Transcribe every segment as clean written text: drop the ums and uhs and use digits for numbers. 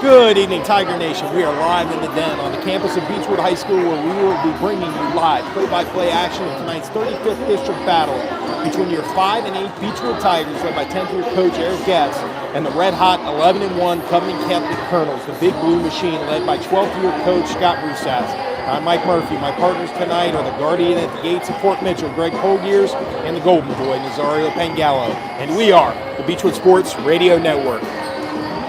Good evening, Tiger Nation. We are live in the den on the campus of Beechwood High School, where we will be bringing you live play-by-play action of tonight's 35th district battle between your 5 and 8 Beechwood Tigers, led by 10th year coach Eric Gatz, and the red-hot 11-1 Covington Catholic Colonels, the Big Blue Machine, led by 12th year coach Scott Rusatz. I'm Mike Murphy. My partners tonight are the Guardian at the gates of Fort Mitchell, Greg Polgears, and the Golden Boy, Nazario Pangallo. And we are the Beechwood Sports Radio Network.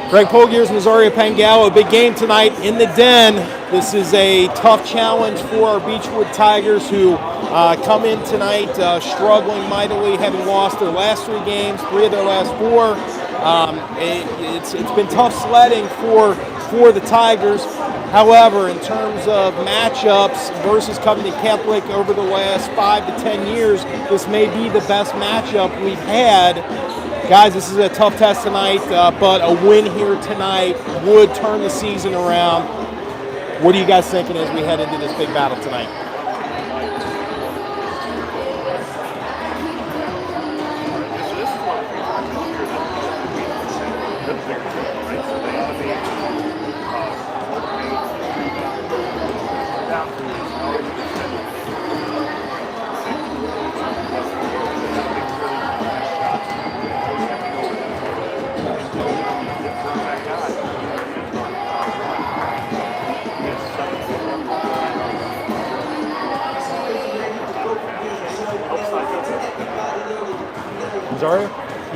Greg Polgears, Nazario Pangallo, a big game tonight in the den. This is a tough challenge for our Beechwood Tigers, who come in tonight struggling mightily, having lost their last 3 games, 3 of their last 4. It's been tough sledding for the Tigers. However, in terms of matchups versus Covington Catholic over the last 5 to 10 years, this may be the best matchup we've had. Guys, this is a tough test tonight, but a win here tonight would turn the season around. What are you guys thinking as we head into this big battle tonight?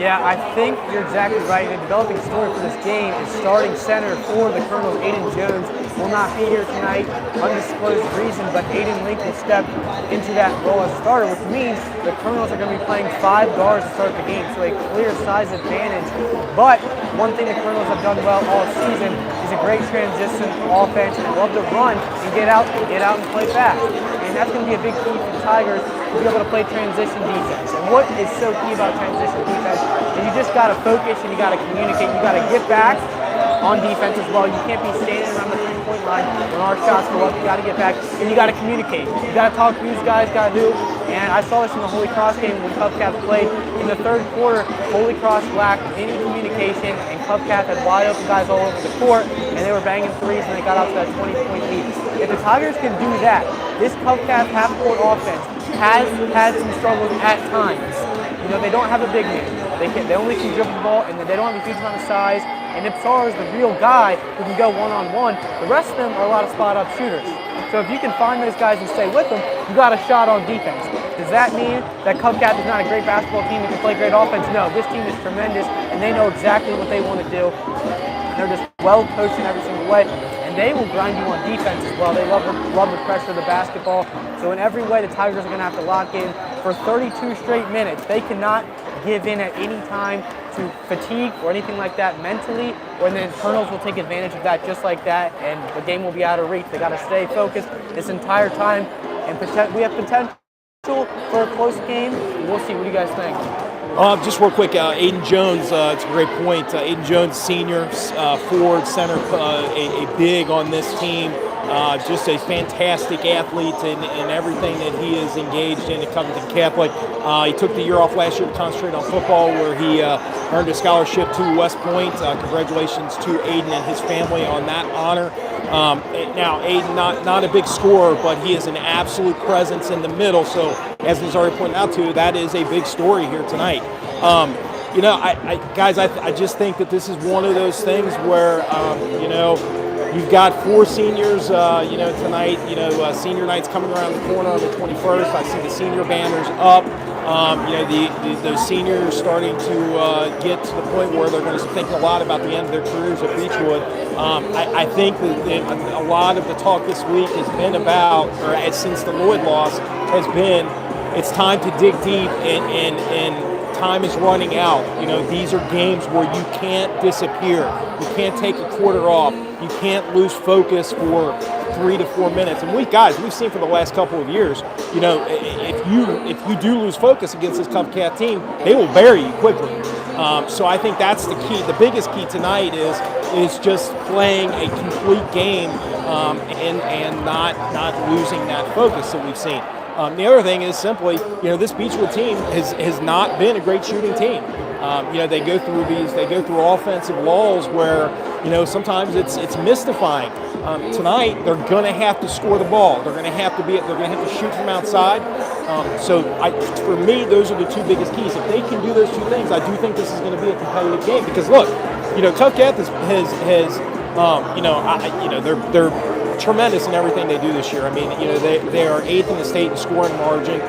Yeah, I think you're exactly right. The developing story for this game is starting center for the Colonels, Aiden Jones, will not be here tonight, undisclosed reason, but Aiden Link will step into that role as starter, which means the Colonels are going to be playing 5 guards to start the game, so a clear size advantage. But one thing the Colonels have done well all season is a great transition offense, and love to run and get out and play fast. And that's going to be a big key for the Tigers to be able to play transition defense. And what is so key about transition defense is you just got to focus and you got to communicate. You got to get back on defense as well. You can't be standing around the 3-point line when our shots go up. You got to get back and you got to communicate. You got to talk to these guys, got to do. And I saw this in the Holy Cross game when Covcath played. In the 3rd quarter, Holy Cross lacked any communication, and Covcath had wide open guys all over the court, and they were banging threes, and they got out to that 20-point lead. If the Tigers can do that, this Covcath half-court offense has had some struggles at times. You know, they don't have a big man. They only can dribble the ball, and they don't have a huge amount of size. And Ipsar is the real guy who can go one-on-one. The rest of them are a lot of spot-up shooters. So if you can find those guys and stay with them, you got a shot on defense. Does that mean that Covcath is not a great basketball team that can play great offense? No, this team is tremendous, and they know exactly what they want to do. They're just well coached in every single way, and they will grind you on defense as well. They love the pressure of the basketball. So in every way, the Tigers are going to have to lock in for 32 straight minutes. They cannot give in at any time to fatigue or anything like that mentally, or then Colonels will take advantage of that just like that, and the game will be out of reach. They got to stay focused this entire time, and we have potential for a close game. We'll see. What do you guys think? Just real quick, Aiden Jones, it's a great point. Aiden Jones, senior, forward, center, a big on this team. Just a fantastic athlete in everything that he is engaged in at Covington Catholic. He took the year off last year to concentrate on football, where he earned a scholarship to West Point. Congratulations to Aiden and his family on that honor. Now, Aiden, not a big scorer, but he is an absolute presence in the middle. So, as Nazario pointed out to, that is a big story here tonight. You know, guys, I just think that this is one of those things where, you know, you've got 4 seniors, you know, tonight. You know, senior night's coming around the corner on the 21st. I see the senior banners up. You know, those seniors starting to get to the point where they're going to think a lot about the end of their careers at Beechwood. I think that a lot of the talk this week has been about, or since the Lloyd loss, has been it's time to dig deep and time is running out. You know, these are games where you can't disappear. You can't take a quarter off. You can't lose focus for 3 to 4 minutes. And we've seen for the last couple of years, you know, if you do lose focus against this Covcath team, they will bury you quickly. So I think that's the key. The biggest key tonight is just playing a complete game and not losing that focus that we've seen. The other thing is simply, you know, this Beechwood team has not been a great shooting team. You know, they go through offensive lulls where, sometimes it's mystifying. Tonight they're going to have to score the ball. They're going to have to shoot from outside. For me, those are the two biggest keys. If they can do those two things, I do think this is going to be a competitive game. Because look, Tough Gap they're tremendous in everything they do this year. I mean, they are 8th in the state in scoring margin.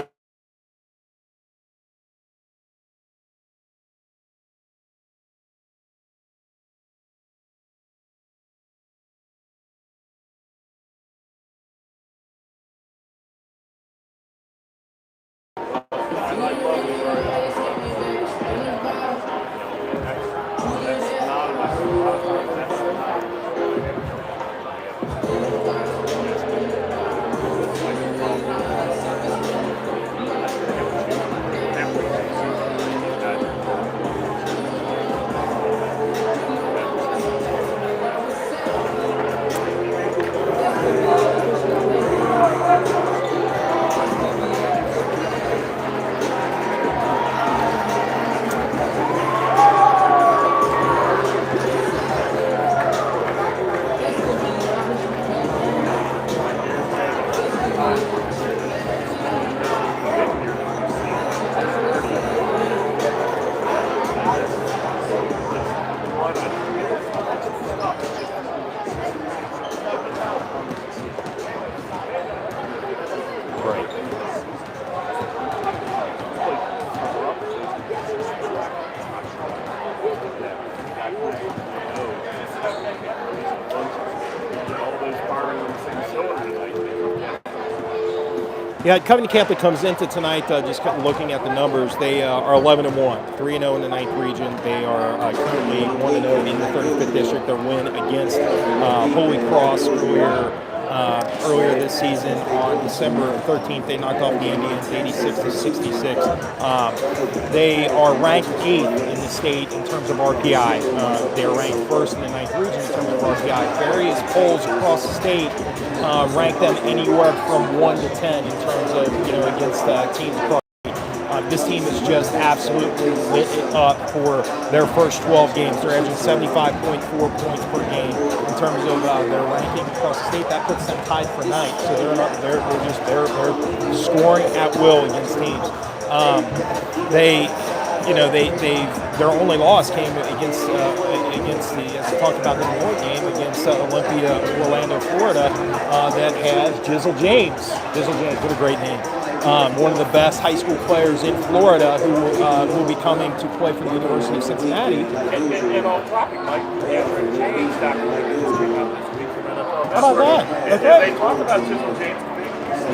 Yeah, Covington Catholic comes into tonight just looking at the numbers. They are 11-1, 3-0 in the 9th region. They are currently 1-0 in the 35th district. Their win against Holy Cross earlier this season on December 13th, they knocked off the Indians 86-66. They are ranked 8th in the state in terms of RPI. They are ranked 1st in the 9th region in terms of RPI. Various polls across the state rank them anywhere from 1 to 10 in terms of against teams across. This team is just absolutely lit it up for their first 12 games. They're averaging 75.4 points per game in terms of their ranking across the state. That puts them tied for 9th. So they're scoring at will against teams. Their only loss came against the, as I talked about, the Illinois game against Olympia, Orlando, Florida, that has Jizzle James. Jizzle James, what a great name. One of the best high school players in Florida who will be coming to play for the University of Cincinnati. And on topic, Mike, the Andrew James documentary is coming out this week from NFL. How about that? Okay. They talk about Jizzle James.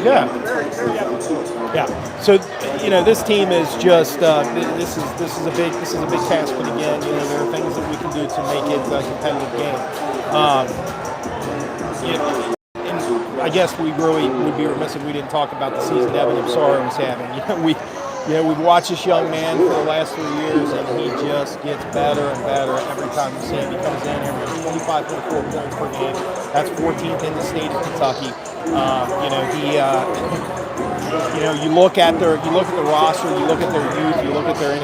Yeah. Very, very epic. Yeah. So this team is just this is a big task, but again, there are things that we can do to make it a competitive game. I guess we really would be remiss if we didn't talk about the season Evan Absara was having. We've watched this young man for the last 3 years, and he just gets better and better every time we see him. He comes in averaging 25.4 points per game. That's 14th in the state of Kentucky. You look at the roster, you look at their youth, you look at their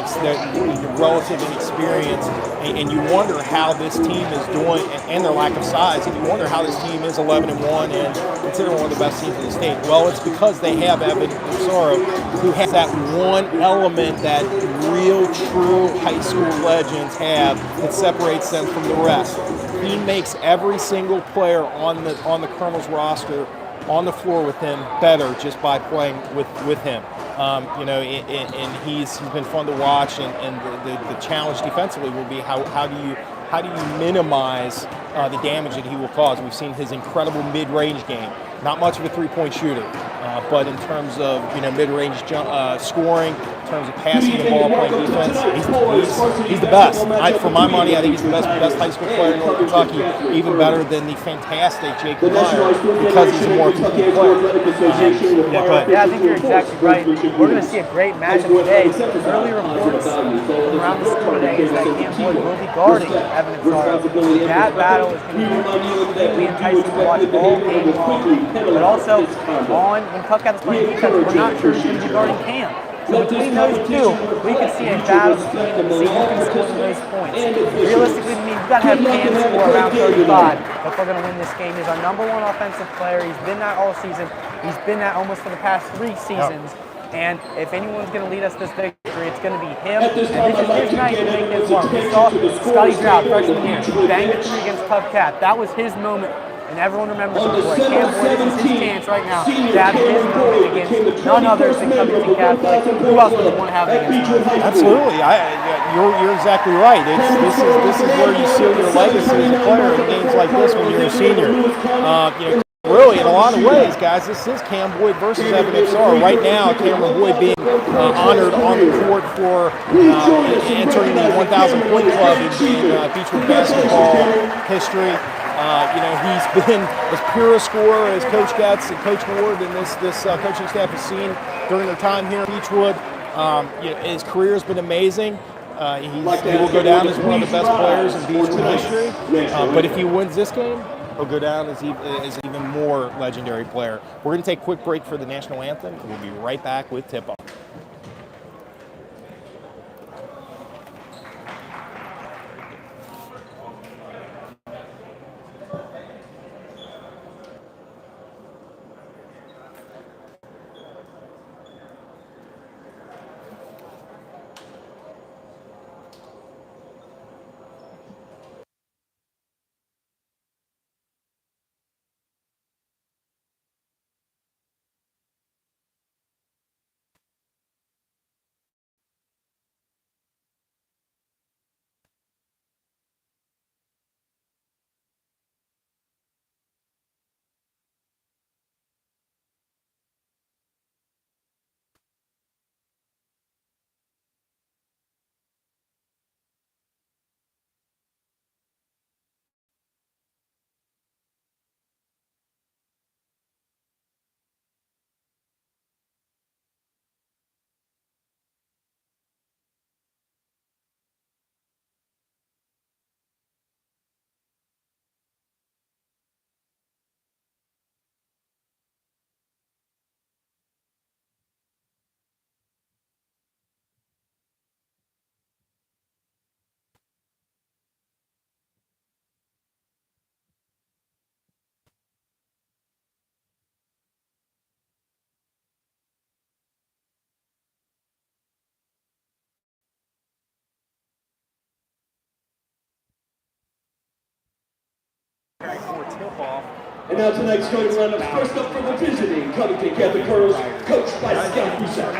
relative inexperience, and you wonder how this team is doing, and their lack of size, and you wonder how this team is 11-1 and considered one of the best teams in the state. Well, it's because they have Evan Absara, who has that one element that real, true high school legends have that separates them from the rest. He makes every single player on the Colonel's roster on the floor with him better just by playing with him. And he's been fun to watch, and the challenge defensively will be how do you minimize the damage that he will cause. We've seen his incredible mid-range game. Not much of a three-point shooter, but in terms of mid-range scoring, in terms of passing the ball, playing defense, he's the best. For my money, I think he's the best high school player in North Kentucky, even better than the fantastic Jake Meyer, because he's a more complete player. Yeah, I think you're exactly right. We're going to see a great matchup today. Early reports from around the school today is that Cam Boyd will be guarding Evan Absara. That battle is going to be enticing to watch all game long. But also, when Puck got to play defense, we're not sure who's going to be guarding Cam. So between those two, we could see a battle between them to see who can score the most points. Realistically, to me, we've got to have Cam score around 35 if we're going to win this game. He's our #1 offensive player. He's been that all season. He's been that almost for the past 3 seasons. And if anyone's going to lead us this victory, it's going to be him. And this is his night to make his mark. We saw Scotty Stroud, freshman year, bang the 3 against Cub Cat. That was his moment. And everyone remembers him for it. Cam Boyd, this is his chance right now to have his moment against none others than Covington Catholic. Who else would want to have it against him? Absolutely, you're exactly right. This is where you seal your legacy as a player in games like this when you're a senior. Really, in a lot of ways, guys, this is Cam Boyd versus Evan Ipsar. Right now, Cameron Boyd being honored on the court for entering the 1,000-point club in Beechwood basketball history. He's been as pure a scorer as Coach Getz and Coach Ward and this coaching staff has seen during their time here in Beechwood. His career has been amazing. He will go down as one of the best players in Beechwood history. But if he wins this game, he'll go down as an even more legendary player. We're going to take a quick break for the national anthem, and we'll be right back with tip-off. And now tonight's starting lineup, first up from the visiting Covington Catholic Colonels, coached by Scott Cusack.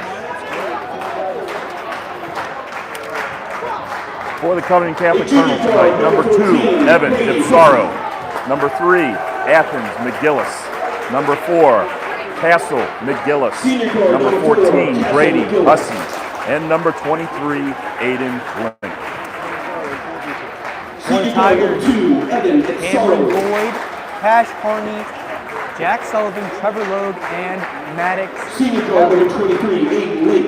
For the Covington Catholic Colonels tonight, number 2, Evan Ipsaro. Number 3, Athens McGillis. Number 4, Castle McGillis. Number 14, Brady Hussey. And number 23, Aiden Link. For the Tigers, Cameron Boyd, Cash Harney, Jack Sullivan, Trevor Logue, and Maddox. Senior guard number 23, Aiden Link.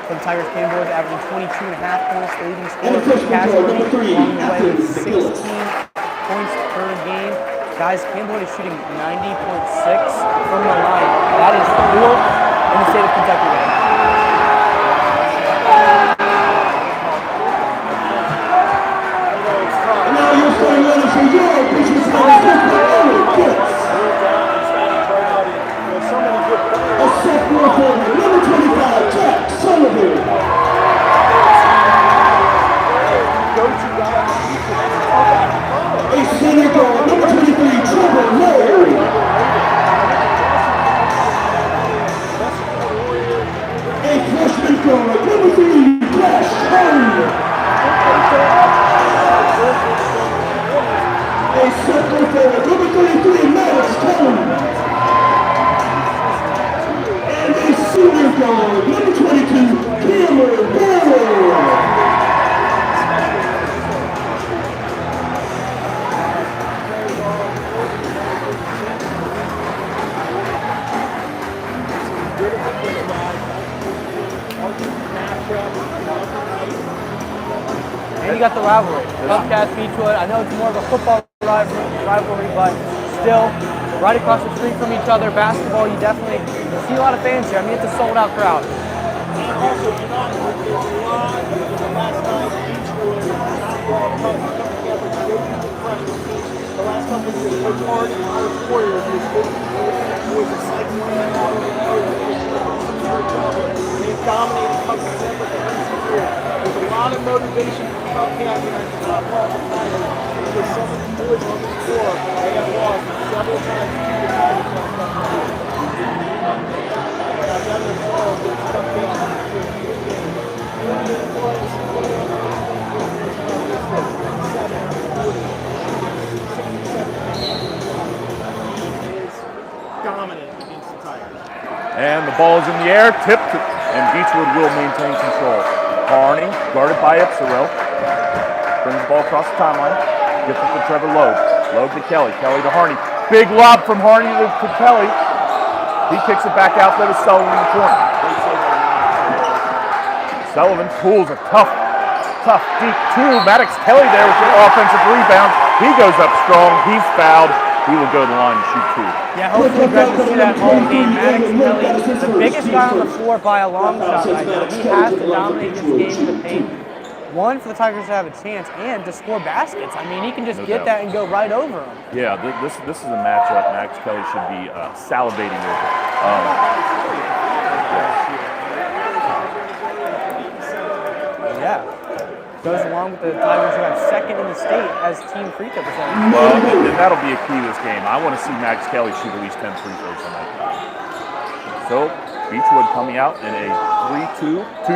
For the Tigers, Cam Boyd averaging 22.5 points, the leading scorer. And freshman Cash guard Harney number 3, along the way with Athens 16 McGillis. points per game. Guys, Cam Boyd is shooting 90.6 from the line. That is 4th in the state of Kentucky right now. And you got the rivalry. Cubcats, Beechwood. I know it's more of a football rivalry, but still, right across the street from each other, basketball, you definitely see a lot of fans here. I mean, it's a sold-out crowd. And also, do not forget, there's a lot of the last night, Beechwood, not well coming together to go through the freshman team. The last couple of years, Coach Hardy, Coach Warrior, who was a cycle in that out of the area, they've dominated Covington for the recent years. There's a lot of motivation for Covington and Covington Tigers because some of these boys on this floor, they have lost several times to the Tigers last couple of years. I've done this all with Covington for 3 games. 48 points, 47 is dominant against the Tigers. And the ball is in the air, tipped, and Beechwood will maintain control. Harney, guarded by Ipsero, brings the ball across the timeline, gets it to Trevor Loeb. Loeb to Kelly, Kelly to Harney. Big lob from Harney to Kelly. He kicks it back out there to Sullivan in the corner. Sullivan pulls a tough deep two. Maddox Kelly there with the offensive rebound. He goes up strong, he's fouled. He will go to the line and shoot 2. Yeah, hopefully Greg will see that all game. Maddox Kelly, the biggest guy on the floor by a long shot right now. He has to dominate this game in the paint. One, for the Tigers to have a chance, and to score baskets. I mean, he can just get that and go right over them. Yeah, this is a matchup Maddox Kelly should be salivating over. Yeah. Goes along with the Tigers who have second in the state as team free throw percentage. Well, and that'll be a key to this game. I want to see Max Kelly shoot at least 10 free throws tonight. So, Beechwood coming out in a 2-3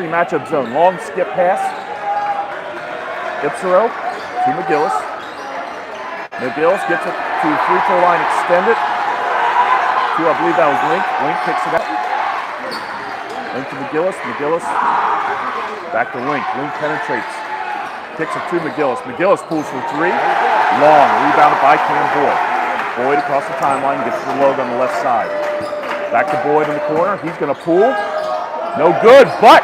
matchup zone. Long skip pass. Ipsero to McGillis. McGillis gets it to the free throw line extended. To, I believe that was Link. Link kicks it out. Link to McGillis. McGillis back to Link. Link penetrates. Kicks it to McGillis. McGillis pulls for 3. Long. Rebounded by Cam Boyd. Boyd across the timeline. Gets the Logue on the left side. Back to Boyd in the corner. He's going to pull. No good, but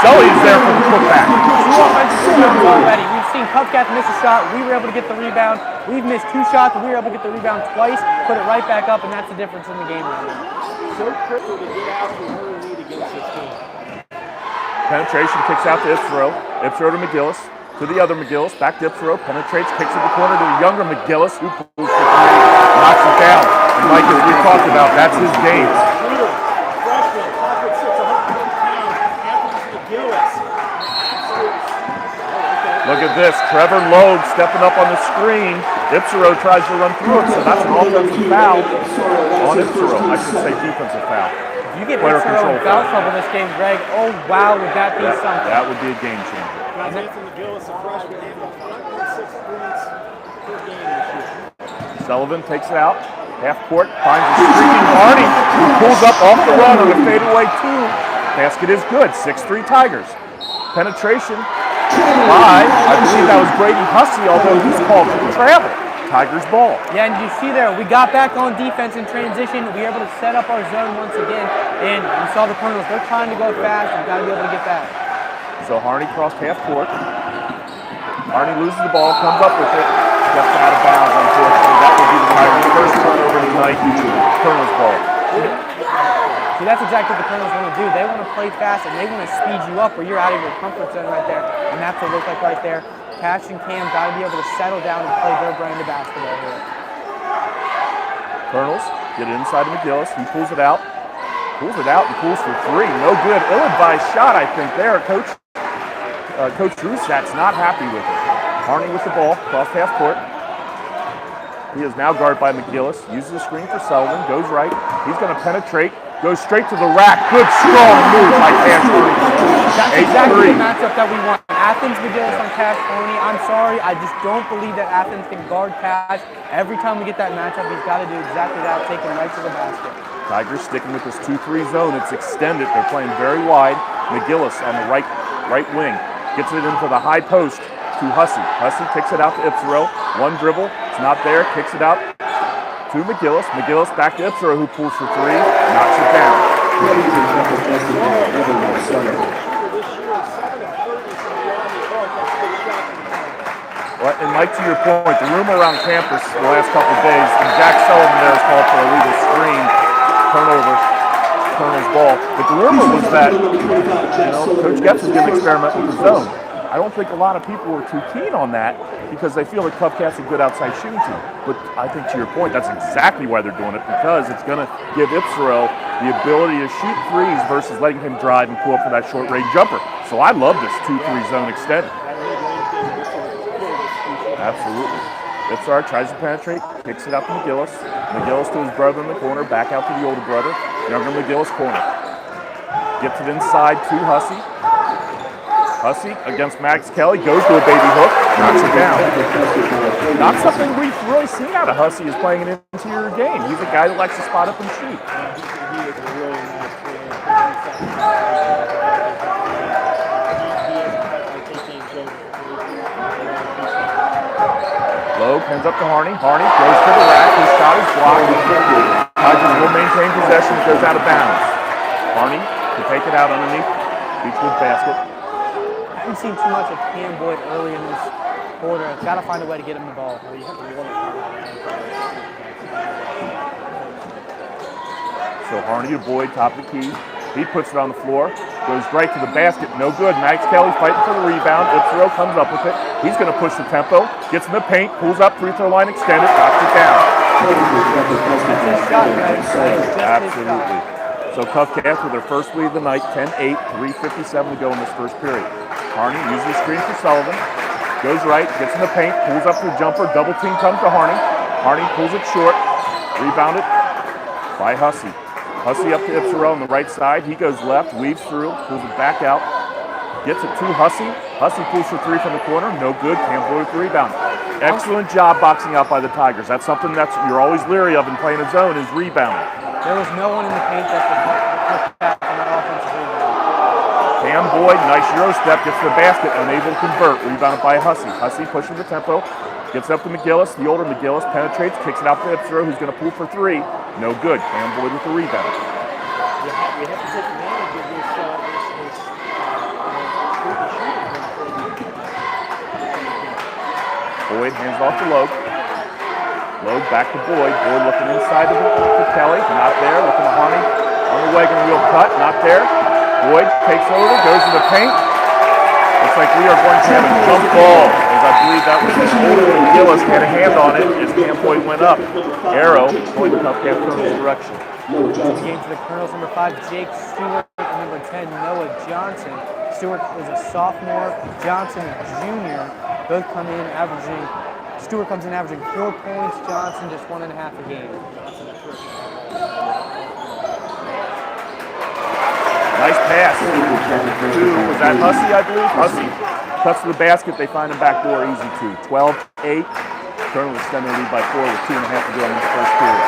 Sully's there for the putback. 2 offensive rebounds already. We've seen Cupcats miss a shot. We were able to get the rebound. We've missed 2 shots, and we were able to get the rebound twice, put it right back up, and that's the difference in the game right now. So critical to get out to her lead against this team. Penetration kicks out to Ipsero. Ipsero to McGillis. To the other McGillis. Back to Ipsero. Penetrates, kicks in the corner to the younger McGillis, who pulls for 3, knocks it down. And Mike, as we talked about, that's his game. Freshman, 5'6", 110 pounds, Anthony McGillis. Look at this. Trevor Logue stepping up on the screen. Ipsero tries to run through it, so that's an offensive foul on Ipsero. I should say defensive foul. You get Ipsero in foul trouble this game, Greg. Oh, wow, would that be something? That would be a game changer. Guys, Anthony McGillis, a freshman, averaged 106 points per game this year. Sullivan takes it out. Half court, finds a streaking Harney, who pulls up off the run on a fadeaway 2. Basket is good. 6-3 Tigers. Penetration by, I believe that was Brady Hussey, although he's called for travel. Tigers ball. Yeah, and you see there, we got back on defense in transition. We were able to set up our zone once again, and you saw the Colonels. They're trying to go fast. We've got to be able to get that. So Harney crossed half court. Harney loses the ball, comes up with it. Just out of bounds, unfortunately. That would be the Tigers' first turnover tonight. Colonels ball. See, that's exactly what the Colonels want to do. They want to play fast, and they want to speed you up where you're out of your comfort zone right there. And that's what it looks like right there. Cash and Cam got to be able to settle down and play their brand of basketball here. Colonels get it inside of McGillis. He pulls it out. Pulls it out and pulls for 3. No good. Ill-advised shot, I think, there. Coach Rusat's not happy with it. Harney with the ball, across half court. He is now guarded by McGillis. Uses the screen for Sullivan, goes right. He's going to penetrate, goes straight to the rack. Good, strong move by Cash Harney. That's exactly the matchup that we want. Athens McGillis on Cash Harney. I'm sorry, I just don't believe that Athens can guard Cash. Every time we get that matchup, he's got to do exactly that, take him right to the basket. Tigers sticking with this 2-3 zone. It's extended. They're playing very wide. McGillis on the right wing. Gets it into the high post to Hussey. Hussey kicks it out to Ipsero. One dribble. It's not there. Kicks it out to McGillis. McGillis back to Ipsero, who pulls for 3. Knocks it down. Well, and Mike, to your point, the rumor around campus the last couple of days, and Jack Sullivan there is called for a legal screen. Turnover. Colonel's ball. But the rumor was that, Coach Getz was going to experiment with the zone. I don't think a lot of people were too keen on that because they feel that Cub Cats are a good outside shooting team. But I think to your point, that's exactly why they're doing it, because it's going to give Ipsero the ability to shoot threes versus letting him drive and pull up for that short-range jumper. So I love this 2-3 zone extended. Absolutely. Ipsero tries to penetrate, kicks it out to McGillis. McGillis to his brother in the corner, back out to the older brother. Younger McGillis corner. Gets it inside to Hussey. Hussey against Max Kelly, goes to a baby hook, knocks it down. Not something we've really seen out of Hussey is playing an interior game. He's a guy that likes to spot up and shoot. Loeb hands up to Harney. Harney goes to the rack. His shot is blocked. Tigers will maintain possession. It goes out of bounds. Harney to take it out underneath Beechwood basket. I haven't seen too much of Cam Boyd early in this quarter. I've got to find a way to get him the ball. So Harney to Boyd, top of the key. He puts it on the floor, goes right to the basket. No good. Max Kelly fighting for the rebound. Ipsero comes up with it. He's going to push the tempo, gets in the paint, pulls up, free throw line extended, knocks it down. That's his shot, right? Absolutely. So Cub Cats with their first lead of the night, 10-8, 3:57 to go in this first period. Harney uses the screen for Sullivan. Goes right, gets in the paint, pulls up the jumper, double team comes to Harney. Harney pulls it short, rebounded by Hussey. Hussey up to Ipsero on the right side. He goes left, weaves through, pulls it back out, gets it to Hussey. Hussey pulls for three from the corner, no good. Cam Boyd with the rebound. Excellent job boxing out by the Tigers. That's something that you're always leery of in playing a zone is rebounding. There was no one in the paint that could help on that offensive rebound. Cam Boyd, nice Euro step, gets to the basket, unable to convert. Rebounded by Hussey. Hussey pushing the tempo, gets up to McGillis. The older McGillis penetrates, kicks it out to Ipsero, who's going to pull for three. No good. Cam Boyd with the rebound. You have to take advantage of this Boyd hands off to Loeb. Loeb back to Boyd. Boyd looking inside to Kelly. Not there. Looking to Harney. On the wagon wheel cut. Not there. Boyd takes over. Goes to the paint. Looks like we are going to have a jump ball, as I believe that was older McGillis had a hand on it as Cam Boyd went up. Arrow pointing the Cub Cats Colonel's direction. Game for the Colonels, number 5, Jake Stewart, and number 10, Noah Johnson. Stewart is a sophomore, Johnson a junior. Both come in averaging, Stewart comes in averaging 4 points, Johnson just 1.5 a game. Nice pass. Was that Hussey, I believe? Hussey cuts to the basket. They find him back door easy too. 12-8. Colonel extending the lead by 4 with 2.5 to go in this first period.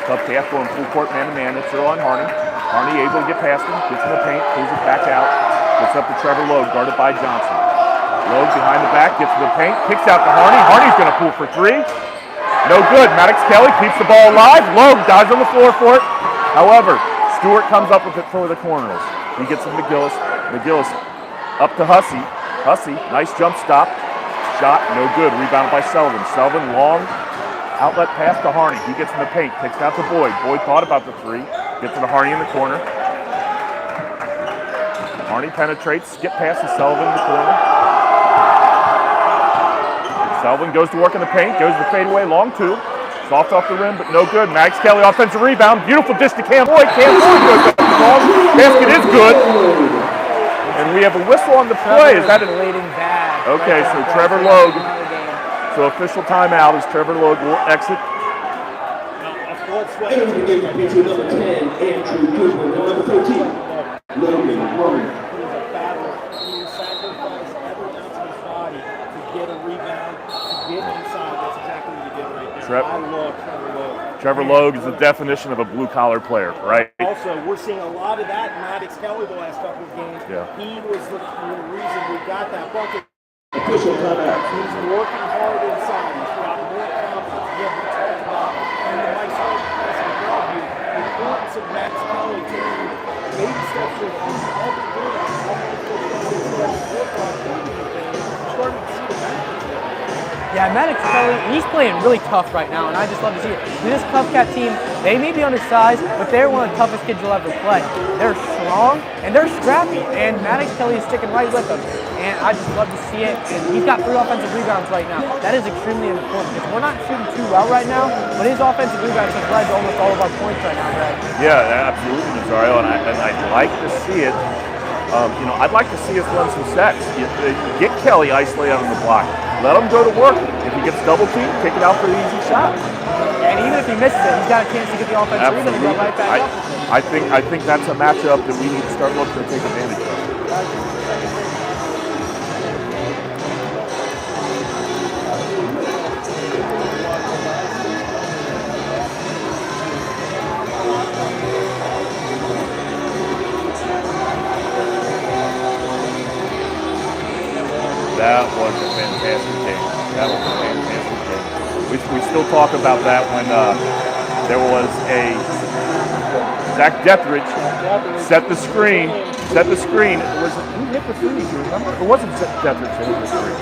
Cub Cats going full court man-to-man. It's on Harney. Harney able to get past him. Gets in the paint. Pulls it back out. Gets up to Trevor Loeb, guarded by Johnson. Loeb behind the back. Gets to the paint. Kicks out to Harney. Harney's going to pull for three. No good. Maddox Kelly keeps the ball alive. Loeb dives on the floor for it. However, Stewart comes up with it for the corners. He gets to McGillis. McGillis up to Hussey. Hussey, nice jump stop. Shot, no good. Rebounded by Sullivan. Sullivan, long outlet pass to Harney. He gets in the paint. Kicks out to Boyd. Boyd thought about the three. Gets to the Harney in the corner. Harney penetrates. Skip past to Sullivan in the corner. Sullivan goes to work in the paint. Goes to the fadeaway. Long two. Soft off the rim, but no good. Max Kelly, offensive rebound. Beautiful dish to Cam Boyd. Cam Boyd goes up the ball. Basket is good. And we have a whistle on the play. Is that leading bad? Okay, so Trevor Loeb. So official timeout as Trevor Loeb will exit. Entering the game feature number 10, Andrew Goodwin, and number 13, Logan Roman. I love Trevor Loeb. Trevor Loeb is the definition of a blue-collar player, right? Also, we're seeing a lot of that in Maddox Kelly the last couple of games. Yeah. He was the reason we got that bucket. Official timeout. He's working hard inside. He's got more confidence. Yeah, we talked about, and the Mike Sullivan passing to Bellevue, the importance of Max Kelly taking baby steps with every good. Starting to see the benefits. Yeah, Maddox Kelly, he's playing really tough right now, and I just love to see it. This Cub Cat team They may be undersized, but they're one of the toughest kids you'll ever play. They're strong, and they're scrappy, and Maddox Kelly is sticking right with them. And I just love to see it. And he's got 3 offensive rebounds right now. That is extremely important because we're not shooting too well right now, but his offensive rebounds have led to almost all of our points right now, Greg. Yeah, absolutely, Nazario, and I'd like to see it. I'd like to see us run some sets. Get Kelly isolated on the block. Let him go to work. If he gets double teamed, kick it out for the easy shot. And even if he misses it, he's got a chance to get the offensive rebound and go right back up. I think that's a matchup that we need to start looking to take advantage of. That was a fantastic game. That was a fantastic game. We still talk about that when there was a Zach Deathridge set the screen. Who hit the three? Do you remember? It wasn't Deathridge that hit the three.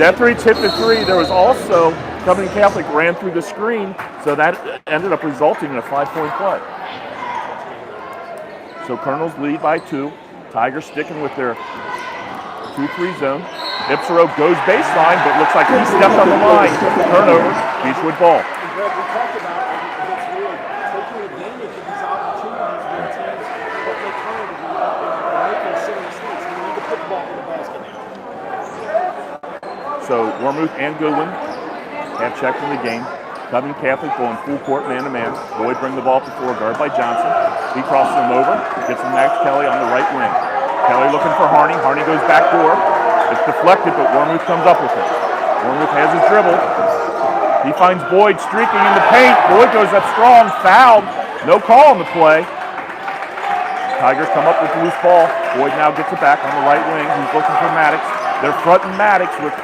Deathridge hit the three. There was also Covington Catholic ran through the screen, so that ended up resulting in a 5-point play. So Colonels lead by 2. Tigers sticking with their 2-3 zone. Ipsero goes baseline, but looks like he stepped on the line. Turnover, Beechwood ball. And Greg, we talked about against Wood, taking advantage of these opportunities when teams that they turn and making silly mistakes. You need to put the ball in the basket now. So Wormuth and Goodwin have checked in the game. Covington Catholic going full court man-to-man. Boyd bring the ball up the floor, guarded by Johnson. He crosses him over, gets him Max Kelly on the right wing. Kelly looking for Harney. Harney goes back door. It's deflected, but Wormuth comes up with it. Wormuth has his dribble. He finds Boyd streaking in the paint. Boyd goes up strong, fouled. No call on the play. Tigers come up with the loose ball. Boyd now gets it back on the right wing. He's looking for Maddox. They're fronting Maddox with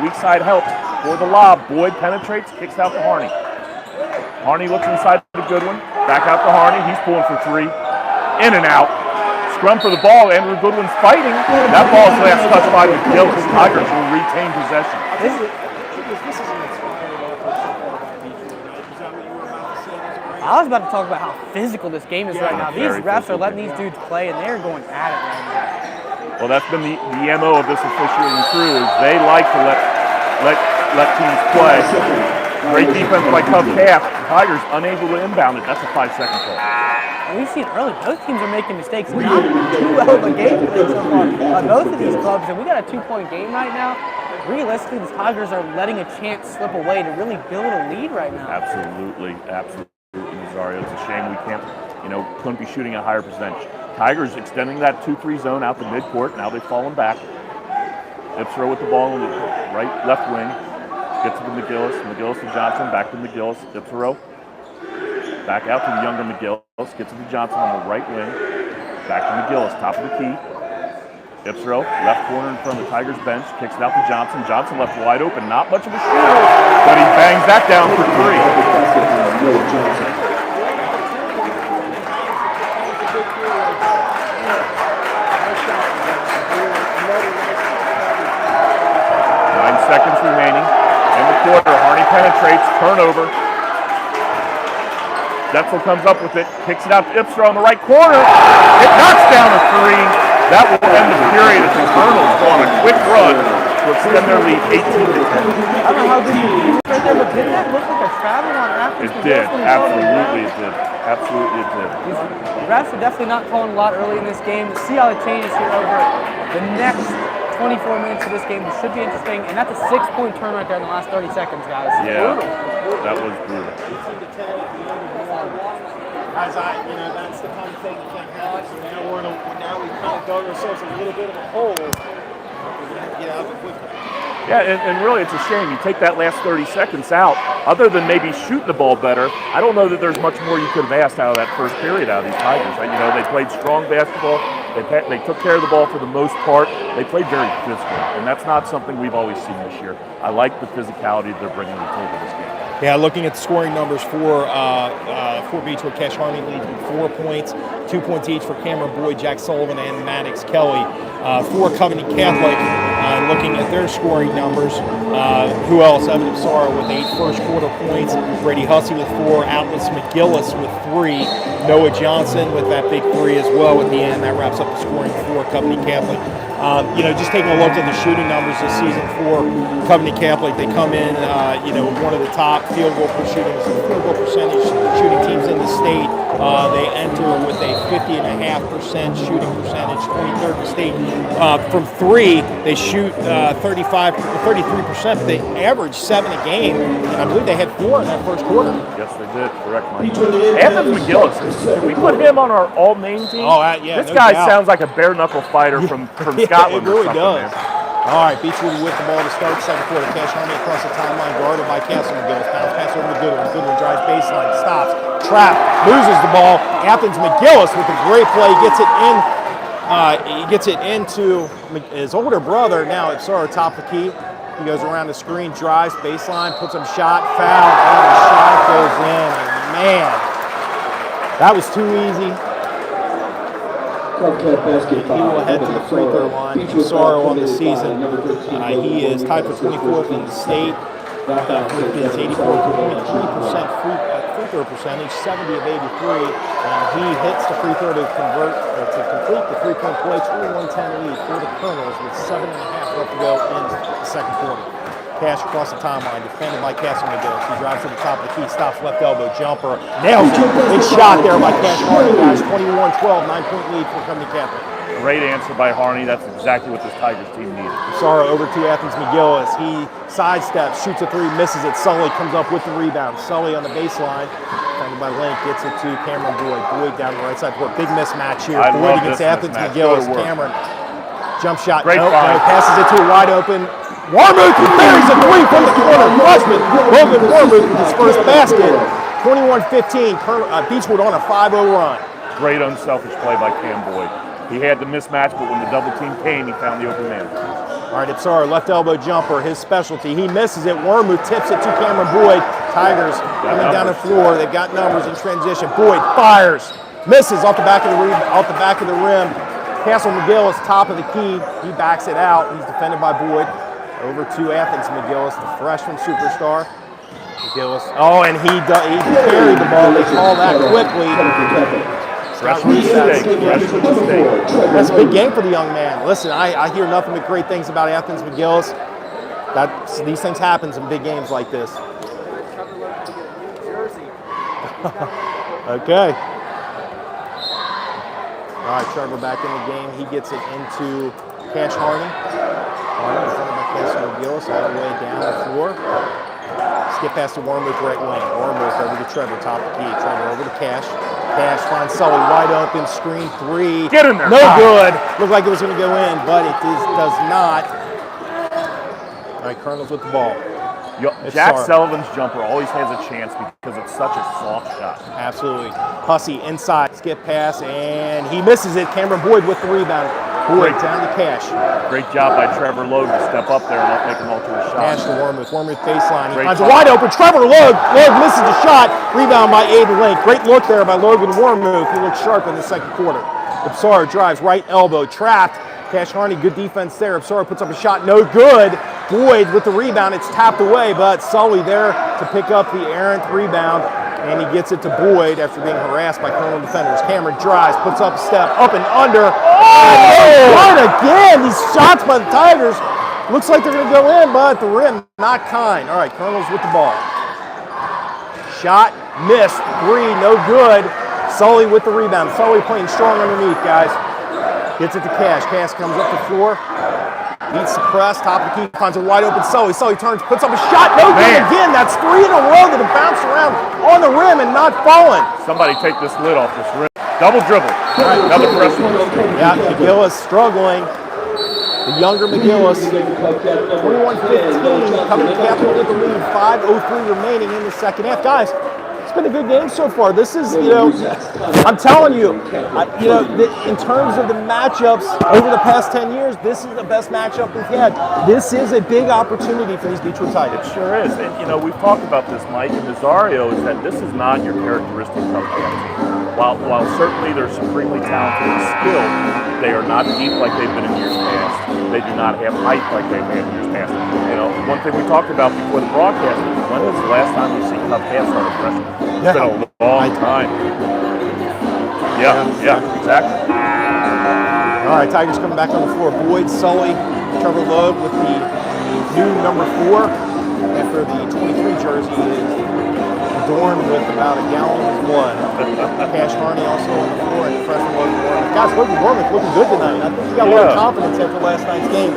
weak side help for the lob. Boyd penetrates, kicks out to Harney. Harney looks inside to Goodwin. Back out to Harney. He's pulling for 3. In and out. Scrum for the ball. Andrew Goodwin's fighting. That ball's last touched by McGillis. Tigers will retain possession. This is an inspiring effort so far by Beechwood. Is that what you were about to say? I was about to talk about how physical this game is right now. These Very refs are physical. letting these dudes play, and they're going at it right now. Well, that's been the MO of this officiating crew is they like to let teams play. Great defense by Cub Calf. Tigers unable to inbound it. That's a 5-second call. And we've seen early, both teams are making mistakes. Not too well of a game so far by both of these clubs, and we got a 2-point game right now. Realistically, the Tigers are letting a chance slip away to really build a lead right now. Absolutely, Nazario. It's a shame we couldn't be shooting a higher percentage. Tigers extending that 2-3 zone out to midcourt. Now they've fallen back. Ipsero with the ball in the left wing. Gets to the McGillis. McGillis to Johnson. Back to McGillis. Ipsero. Back out to the younger McGillis. Gets to the Johnson on the right wing. Back to McGillis. Top of the key. Ipsero. Left corner in front of the Tigers bench. Kicks it out to Johnson. Johnson left wide open. Not much of a shooter, but he bangs that down for 3. 9 seconds remaining in the quarter. Harney penetrates, turnover. Detzel comes up with it, kicks it out to Ipsero on the right corner. It knocks down a 3. That will end the period as the Colonels go on a quick run to extend their lead 18-10. I don't know how good you right there, but didn't that look like a travel on after? It did, absolutely it did. Absolutely it did. The refs are definitely not calling a lot early in this game. See how it changes here over the next 24 minutes of this game. It should be interesting, and that's a 6-point turn right there in the last 30 seconds, guys. Yeah, that was brutal. 18-10 at the end of the one. That's the kind of thing that can't happen. So now we kind of dug ourselves a little bit of a hole. We're going to have to get out of it quickly. Yeah, and really it's a shame. You take that last 30 seconds out, other than maybe shooting the ball better, I don't know that there's much more you could have asked out of that first period out of these Tigers. They played strong basketball. They took care of the ball for the most part. They played very physical, and that's not something we've always seen this year. I like the physicality they're bringing to the table this game. Yeah, looking at the scoring numbers for Beechwood, Cash Harney leads with 4 points, 2 points each for Cameron Boyd, Jack Sullivan, and Maddox Kelly. For Covington Catholic, looking at their scoring numbers, who else? Evan Ipsara with 8 first quarter points, Brady Hussey with 4, Atlas McGillis with 3, Noah Johnson with that big 3 as well at the end. That wraps up the scoring for Covington Catholic. Just taking a look at the shooting numbers this season for Covington Catholic, they come in, one of the top field goal percentage shooting teams in the state. They enter with a 50.5% shooting percentage, 23rd in the state. From 3, they shoot 33%, but they average 7 a game, and I believe they had 4 in that first quarter. Yes, they did. Correct, Mike. Anthony McGillis, should we put him on our all-name team? Oh, yeah. This guy sounds like a bare-knuckle fighter from Scotland. It really or something, does. Man. All right, Beechwood with the ball to start the second quarter. Cash Harmony across the timeline, guarded by Castle McGillis. Bounce pass over to Goodwin. Goodwin drives baseline, stops, trap, loses the ball. Athens McGillis with a great play, gets it in. He gets it into his older brother. Now it's sort of top of the key. He goes around the screen, drives baseline, puts him shot, foul, and the shot goes in. And man, that was too easy. He will head to the free throw line. Sorrow on the season. He is tied for 24th in the state with his 84.3% free throw percentage, 70 of 83, and he hits the free throw to complete the three-point play. 21-10 lead for the Colonels with 7.5 left to go in the second quarter. Cash across the timeline, defended by Castle McGillis. He drives to the top of the key, stops left elbow, jumper, nails it. Big shot there by Cash Harney, guys. 21-12, 9-point lead for Covington Catholic. Great answer by Harney. That's exactly what this Tigers team needs. Sorrow over to Athens McGillis. He sidesteps, shoots a 3, misses it. Sully comes up with the rebound. Sully on the baseline, defended by Link, gets it to Cameron Boyd. Boyd down the right side court. Big mismatch here. Boyd against Athens McGillis. Cameron, jump shot. Great no, passes it to a wide open. Warmuth buries a 3 from the corner. Freshman Logan Warmuth with his first basket. 21-15. Beechwood on a 5-0 run. Great unselfish play by Cam Boyd. He had the mismatch, but when the double team came, he found the open man. All right, Ipsara, left elbow jumper, his specialty. He misses it. Wormuth tips it to Cameron Boyd. Tigers coming down the floor. They've got numbers in transition. Boyd fires, misses off the back of the rim. Castle McGillis, top of the key. He backs it out. He's defended by Boyd. Over to Athens McGillis, the freshman superstar. McGillis. Oh, and he carried the ball. They call that quickly. That's a big game for the young man. Listen, I hear nothing but great things about Athens McGillis. These things happen in big games like this. Okay. All right, Trevor back in the game. He gets it into Cash Harney. Harney defended by Castle McGillis all the way down the floor. Skip past to Wormuth, right wing. Wormuth over to Trevor, top of the key. Trevor over to Cash. Cash finds Sully wide open, screen 3. Get in there. No good. Looked like it was going to go in, but it does not. All right, Colonels with the ball. Jack Sullivan's jumper always has a chance because it's such a soft shot. Absolutely. Hussey inside, skip pass, and he misses it. Cameron Boyd with the rebound. Boyd down to Cash. Great job by Trevor Logue to step up there and not make him alter his shot. Cash to Wormuth. Wormuth baseline. He finds a wide open. Trevor Logue. Logue misses the shot. Rebound by Aiden Link. Great look there by Logan Wormuth. He looks sharp in the second quarter. Ipsara drives right elbow. Trapped. Cash Harney, good defense there. Ipsara puts up a shot. No good. Boyd with the rebound. It's tapped away, but Sully there to pick up the errant rebound. And he gets it to Boyd after being harassed by Colonel defenders. Cameron drives, puts up a step, up and under. And again, these shots by the Tigers. Looks like they're going to go in, but the rim not kind. All right, Colonels with the ball. Shot, missed, 3, no good. Sully with the rebound. Sully playing strong underneath, guys. Gets it to Cash. Cash comes up the floor. Beats the press, top of the key, finds a wide open Sully. Sully turns, puts up a shot, no good again. That's 3 in a row that have bounced around on the rim and not fallen. Somebody take this lid off this rim. Double dribble. Right. Another press one. Yeah, McGillis struggling. The younger McGillis. 21-15, coming Catholic with the lead. 5:03 remaining in the second half. Guys, it's been a good game so far. This is, I'm telling you, in terms of the matchups over the past 10 years, this is the best matchup we've had. This is a big opportunity for these Beechwood Tigers. It sure is. And, we've talked about this, Mike, and Nazario, is that this is not your characteristic Covington team. while certainly they're supremely talented and skilled, they are not deep like they've been in years past. They do not have height like they've had in years past. You know, one thing we talked about before the broadcast is when was the last time you see Cub half start aggression? It's been a long time. Yeah, exactly. All right, Tigers coming back on the floor. Boyd, Sully, Trevor Loeb with the new number 4 after the 23 jersey is adorned with about a gallon of blood. Cash Harney also on the floor and freshman Logan Warmick. Guys, Logan Warmick looking good tonight. I think he got a little confidence after last night's game.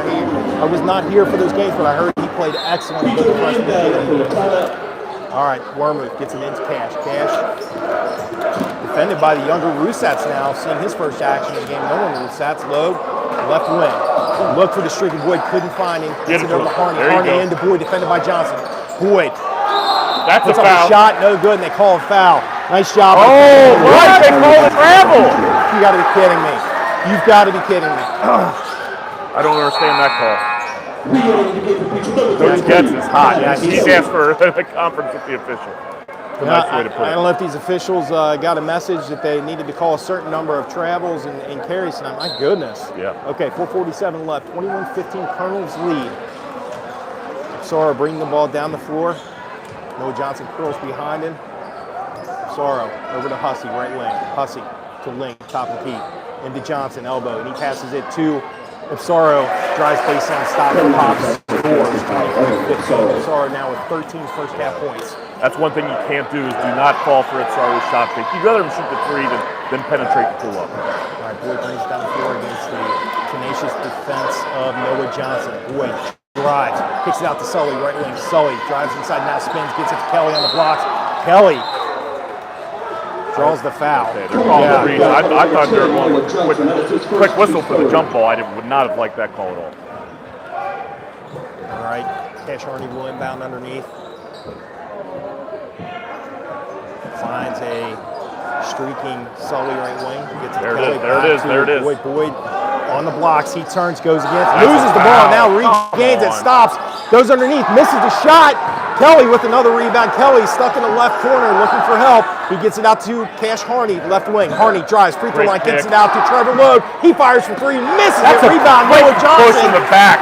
I was not here for those games, but I heard he played excellent for the freshman game. All right, Warmick gets it into Cash. Cash defended by the younger Rusats now, seeing his first action in the game. Nolan Rusats, Loeb, left wing. Looked for the streak of Boyd, couldn't find him. Gets it over to Harney. Harney into Boyd, defended by Johnson. Boyd. That's puts a foul. Up a shot, no good, and they call a foul. Nice job. Oh, what? They call a travel. You got to be kidding me. You've got to be kidding me. I don't understand that call. Coach Getz is hot. Yeah, he's asked for a conference with the official. Nice way to put it. I don't know if these officials got a message that they needed to call a certain number of travels and carries tonight. My goodness. Yeah. Okay, 4:47 left. 21-15 Colonel's lead. Sorrow bringing the ball down the floor. Noah Johnson curls behind him. Sorrow over to Hussey, right wing. Hussey to Link, top of the key. Into Johnson, elbow, and he passes it to Sorrow. Drives baseline, stops, and pops, scores. 23-15. Sorrow now with 13 first half points. That's one thing you can't do is do not fall for Sorrow's shot fake. You'd rather him shoot the 3 than penetrate the pull-up. All right, Boyd brings it down the floor against the tenacious defense of Noah Johnson. Boyd drives, kicks it out to Sully, right wing. Sully drives inside, now spins, gets it to Kelly on the blocks. Kelly draws the foul. Okay, they're calling the reach. I thought they were going quick whistle for the jump ball. I would not have liked that call at all. All right, Cash Harney will inbound underneath. Finds a streaking Sully right wing. Gets there it is. Boyd on the blocks. He turns, goes against, loses the ball. Now regains it, stops, goes underneath, misses the shot. Kelly with another rebound. Kelly stuck in the left corner looking for help. He gets it out to Cash Harney, left wing. Harney drives, free throw line, kicks it out to Trevor Loeb. He fires for 3, misses it. Rebound, Noah Johnson. Push in the back.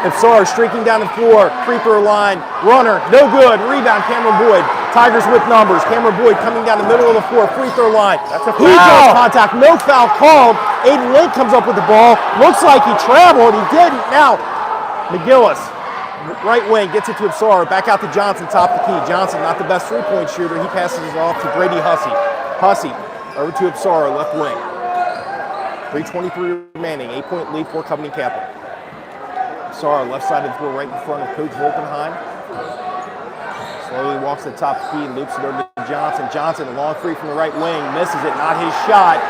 Ipsar streaking down the floor, free throw line, runner, no good. Rebound, Cameron Boyd. Tigers with numbers. Cameron Boyd coming down the middle of the floor, free throw line. That's a foul. He draws contact, no foul called. Aiden Link comes up with the ball. Looks like he traveled, he didn't. Now, McGillis, right wing, gets it to Ipsar. Back out to Johnson, top of the key. Johnson, not the best three-point shooter. He passes it off to Brady Hussey. Hussey, over to Ipsar, left wing. 3:23 remaining, 8-point lead for Covington Catholic. Ipsar, left side of the floor, right in front of Coach Volkenheim. Slowly walks to the top of the key, loops it over to Johnson. Johnson, a long free from the right wing, misses it, not his shot.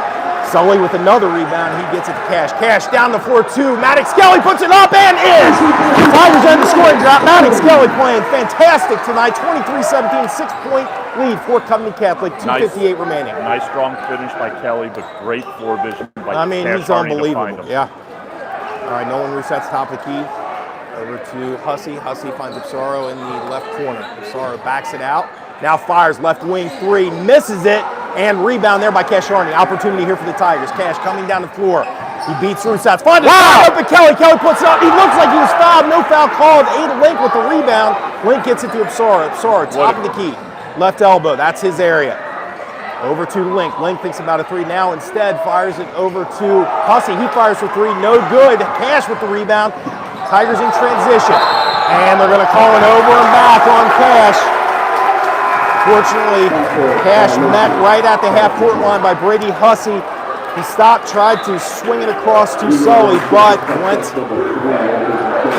Sully with another rebound, he gets it to Cash. Cash down the floor, 2. Maddox Kelly puts it up and in! The Tigers end the scoring drought. Maddox Kelly playing fantastic tonight. 23-17, 6-point lead for Covington Catholic, 2:58 remaining. Nice strong finish by Kelly, but great floor vision by Cash. I mean, he's unbelievable. Yeah. All right, Nolan Roussette's top of the key. Over to Hussey. Hussey finds Ipsaro in the left corner. Ipsaro backs it out. Now fires left wing 3, misses it, and rebound there by Cash Harney. Opportunity here for the Tigers. Cash coming down the floor. He beats Roussette's. Finds it up at Kelly. Kelly puts it up. He looks like he was fouled. No foul called. Aiden Link with the rebound. Link gets it to Ipsaro. Ipsaro, top of the key. Left elbow. That's his area. Over to Link. Link thinks about a 3 now. Instead, fires it over to Hussey. He fires for 3. No good. Cash with the rebound. Tigers in transition. And they're going to call it over and back on Cash. Fortunately, Cash met right at the half-court line by Brady Hussey. He stopped, tried to swing it across to Sully, but went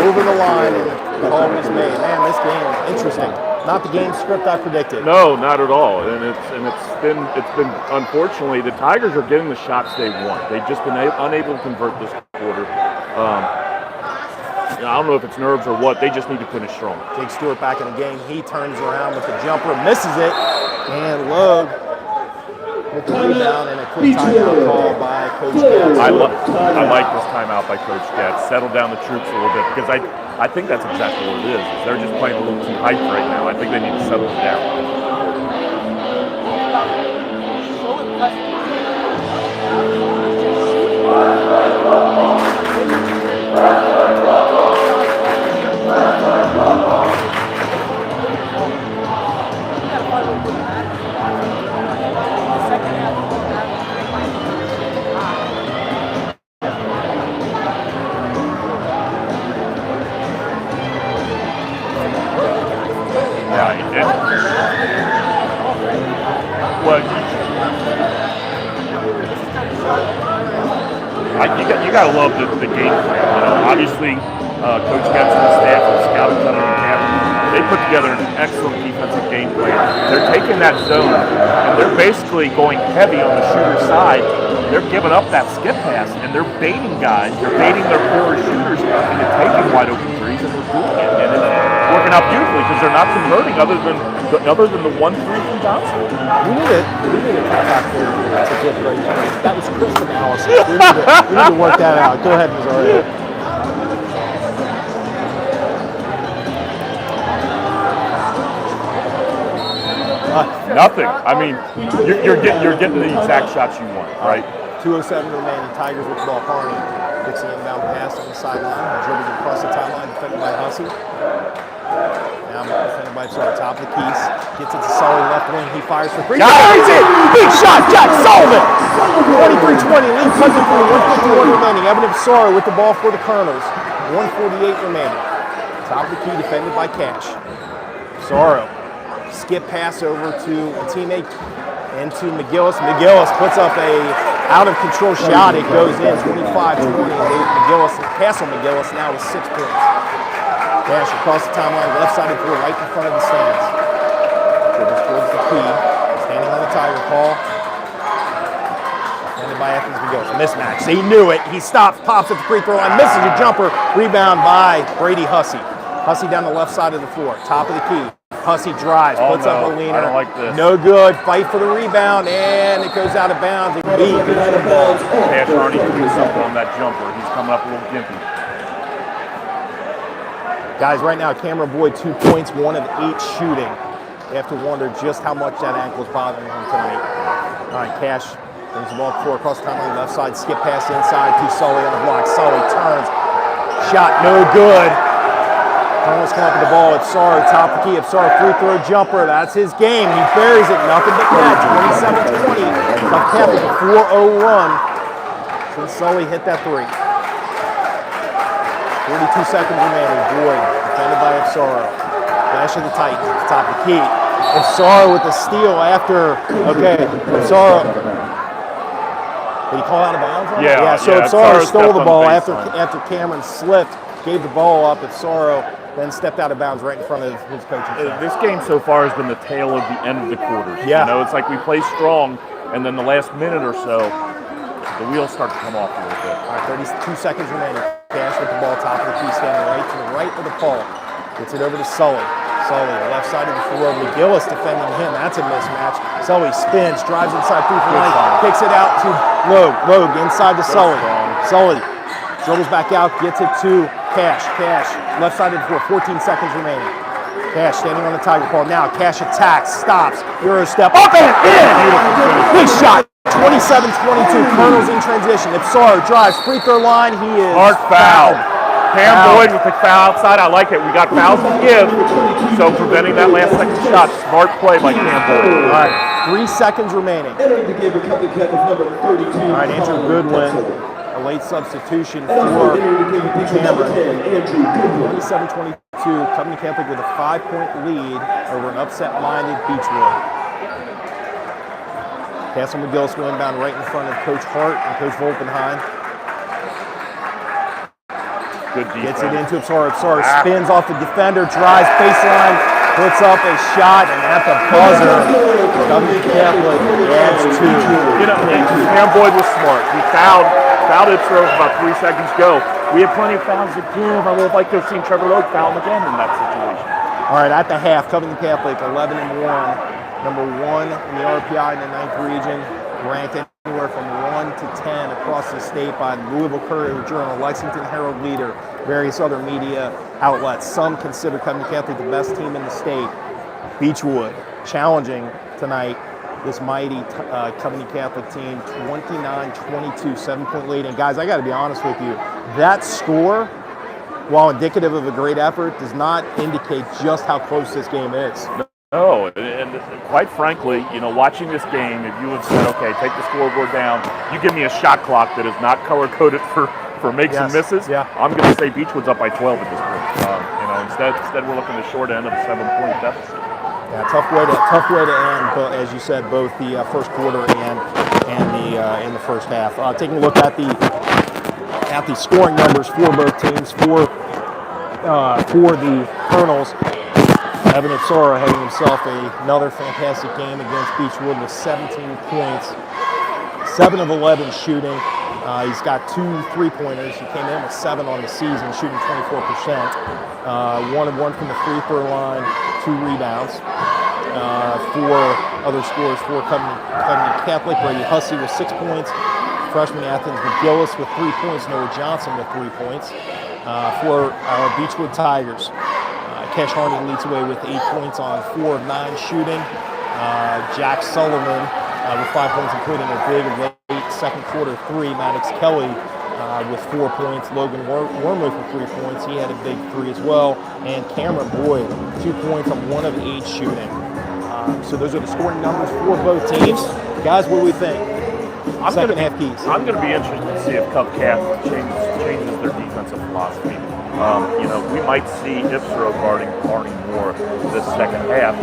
over the line, and the call was made. Man, this game, interesting. Not the game script I predicted. No, not at all. And it's been unfortunately the Tigers are getting the shots they want. They've just been unable to convert this quarter. I don't know if it's nerves or what. They just need to finish strong. Jake Stewart back in the game. He turns around with the jumper, misses it, and Loeb with the rebound and a quick timeout call by Coach Getz. I like this timeout by Coach Getz. Settle down the troops a little bit because I think that's exactly what it is. They're just playing a little too hyped right now. I think they need to settle it down. You got to love the game plan. Obviously, Coach Getz and the staff and scouting Covington Catholic, they put together an excellent defensive game plan. They're taking that zone, and they're basically going heavy on the shooter side. They're giving up that skip pass, and they're baiting guys. They're baiting their poorer shooters into taking wide open threes, and they're doing it. And it's working out beautifully because they're not converting other than the 1 3 from Johnson. We need a back there to get right now. That was crisp analysis. We need to work that out. Go ahead, Missouri. Nothing. I mean, you're getting the exact shots you want, right? 2:07 remaining. Tigers with the ball. Carney gets the inbound pass on the sideline. Dribbles across the timeline, defended by Hussey. Now defended by top of the keys. Gets it to Sully, left wing. He fires for three. Carries it! Big shot, Jack Sullivan! 23-20. Lead cousin for 151 remaining. Evan Absaro with the ball for the Colonels. 148 remaining. Top of the key, defended by Cash. Absaro. Skip pass over to a teammate into McGillis. McGillis puts up a out-of-control shot. It goes in 25-20. McGillis, Castle McGillis now with 6 points. Cash across the timeline, left side of the floor, right in front of the stands. Dribbles towards the key. Standing on the Tiger call. Defended by Athens McGillis. A mismatch. He knew it. He stops, pops at the free throw line, misses a jumper. Rebound by Brady Hussey. Hussey down the left side of the floor. Top of the key. Hussey drives, puts up a leaner. I don't like this. No good. Fight for the rebound, and it goes out of bounds. Cash already doing something on that jumper. He's coming up a little gimpy. Guys, right now, Cameron Boyd 2 points, 1 of 8 shooting. You have to wonder just how much that ankle is bothering him tonight. All right, Cash brings the ball forward across the timeline, left side, skip pass inside to Sully on the block. Sully turns, shot no good. Colonels come up with the ball. Absaro, top of the key. Absaro, free throw jumper. That's his game. He buries it. Nothing but net. 27-20. Tough cap with a 4-0 run since Sully hit that three. 42 seconds remaining. Boyd, defended by Absaro. Flash of the Titans. Top of the key. Absaro with the steal after. Okay, Absaro. Did he call out of bounds? Yeah. So Absaro stole the ball after Cameron slipped, gave the ball up. Absaro then stepped out of bounds right in front of his coaching staff. This game so far has been the tale of the end of the quarters. Yeah. It's like we play strong, and then the last minute or so, the wheels start to come off a little bit. All right, 32 seconds remaining. Cash with the ball, top of the key, standing right to the right of the ball. Gets it over to Sully. Sully, left side of the floor. McGillis defending him. That's a mismatch. Sully spins, drives inside through the line, kicks it out to Logue. Logue inside to Sully. Sully dribbles back out, gets it to Cash. Cash, left side of the floor, 14 seconds remaining. Cash standing on the Tiger ball. Now Cash attacks, stops, Euro step, up and in! Big shot, 27-22, Colonels in transition. Absaro drives, free throw line, he is Hard foul. Cam Boyd with the foul outside, I like it. We got fouls to give, so preventing that last second shot. Smart play by Cam Boyd. All right, 3 seconds remaining. Entering the game for Covington Catholic number 32. All right, Andrew Goodwin, a late substitution for Cameron. 27-22, Covington Catholic with a 5-point lead over an upset-minded Beechwood. Castle McGillis will inbound right in front of Coach Hart and Coach Volkenheim. Good defense. Gets it into Absaro. Absaro spins off the defender, drives baseline, puts up a shot, and at the buzzer, Covington Catholic adds 2. Cam Boyd was smart. He fouled Absaro about 3 seconds ago. We had plenty of fouls to give. I would have liked to have seen Trevor Logue foul him again in that situation. All right, at the half, Covington Catholic 11-1, number 1 in the RPI in the 9th region, ranked anywhere from 1 to 10 across the state by Louisville Courier-Journal, Lexington Herald Leader, various other media outlets. Some consider Covington Catholic the best team in the state. Beechwood challenging tonight this mighty Covington Catholic team, 29-22, 7-point lead. And guys, I got to be honest with you, that score, while indicative of a great effort, does not indicate just how close this game is. No, and quite frankly, watching this game, if you have said, okay, take the scoreboard down, you give me a shot clock that is not color-coded for makes and misses, I'm going to say Beechwood's up by 12 at this point. Instead we're looking at the short end of a 7-point deficit. Yeah, tough way to end, as you said, both the first quarter and the first half. Taking a look at the scoring numbers for both teams. For the Colonels, Evan Ipsara having himself another fantastic game against Beechwood with 17 points, 7 of 11 shooting. He's got 2 3-pointers. He came in with 7 on the season, shooting 24%. 1 of 1 from the free throw line, 2 rebounds. 4 other scores for Covington Catholic. Brady Hussey with 6 points. Freshman Athens McGillis with 3 points. Noah Johnson with 3 points. For our Beechwood Tigers, Cash Harney leads away with 8 points on 4 of 9 shooting. Jack Sullivan with 5 points, including a big late second quarter 3. Maddox Kelly with 4 points. Logan Wormuth with 3 points. He had a big 3 as well. And Cameron Boyd, 2 points on 1 of 8 shooting. So those are the scoring numbers for both teams. Guys, what do we think? Second half keys. I'm going to be interested to see if Cov Cath changes their defensive philosophy. We might see Ipsara guarding more this second half,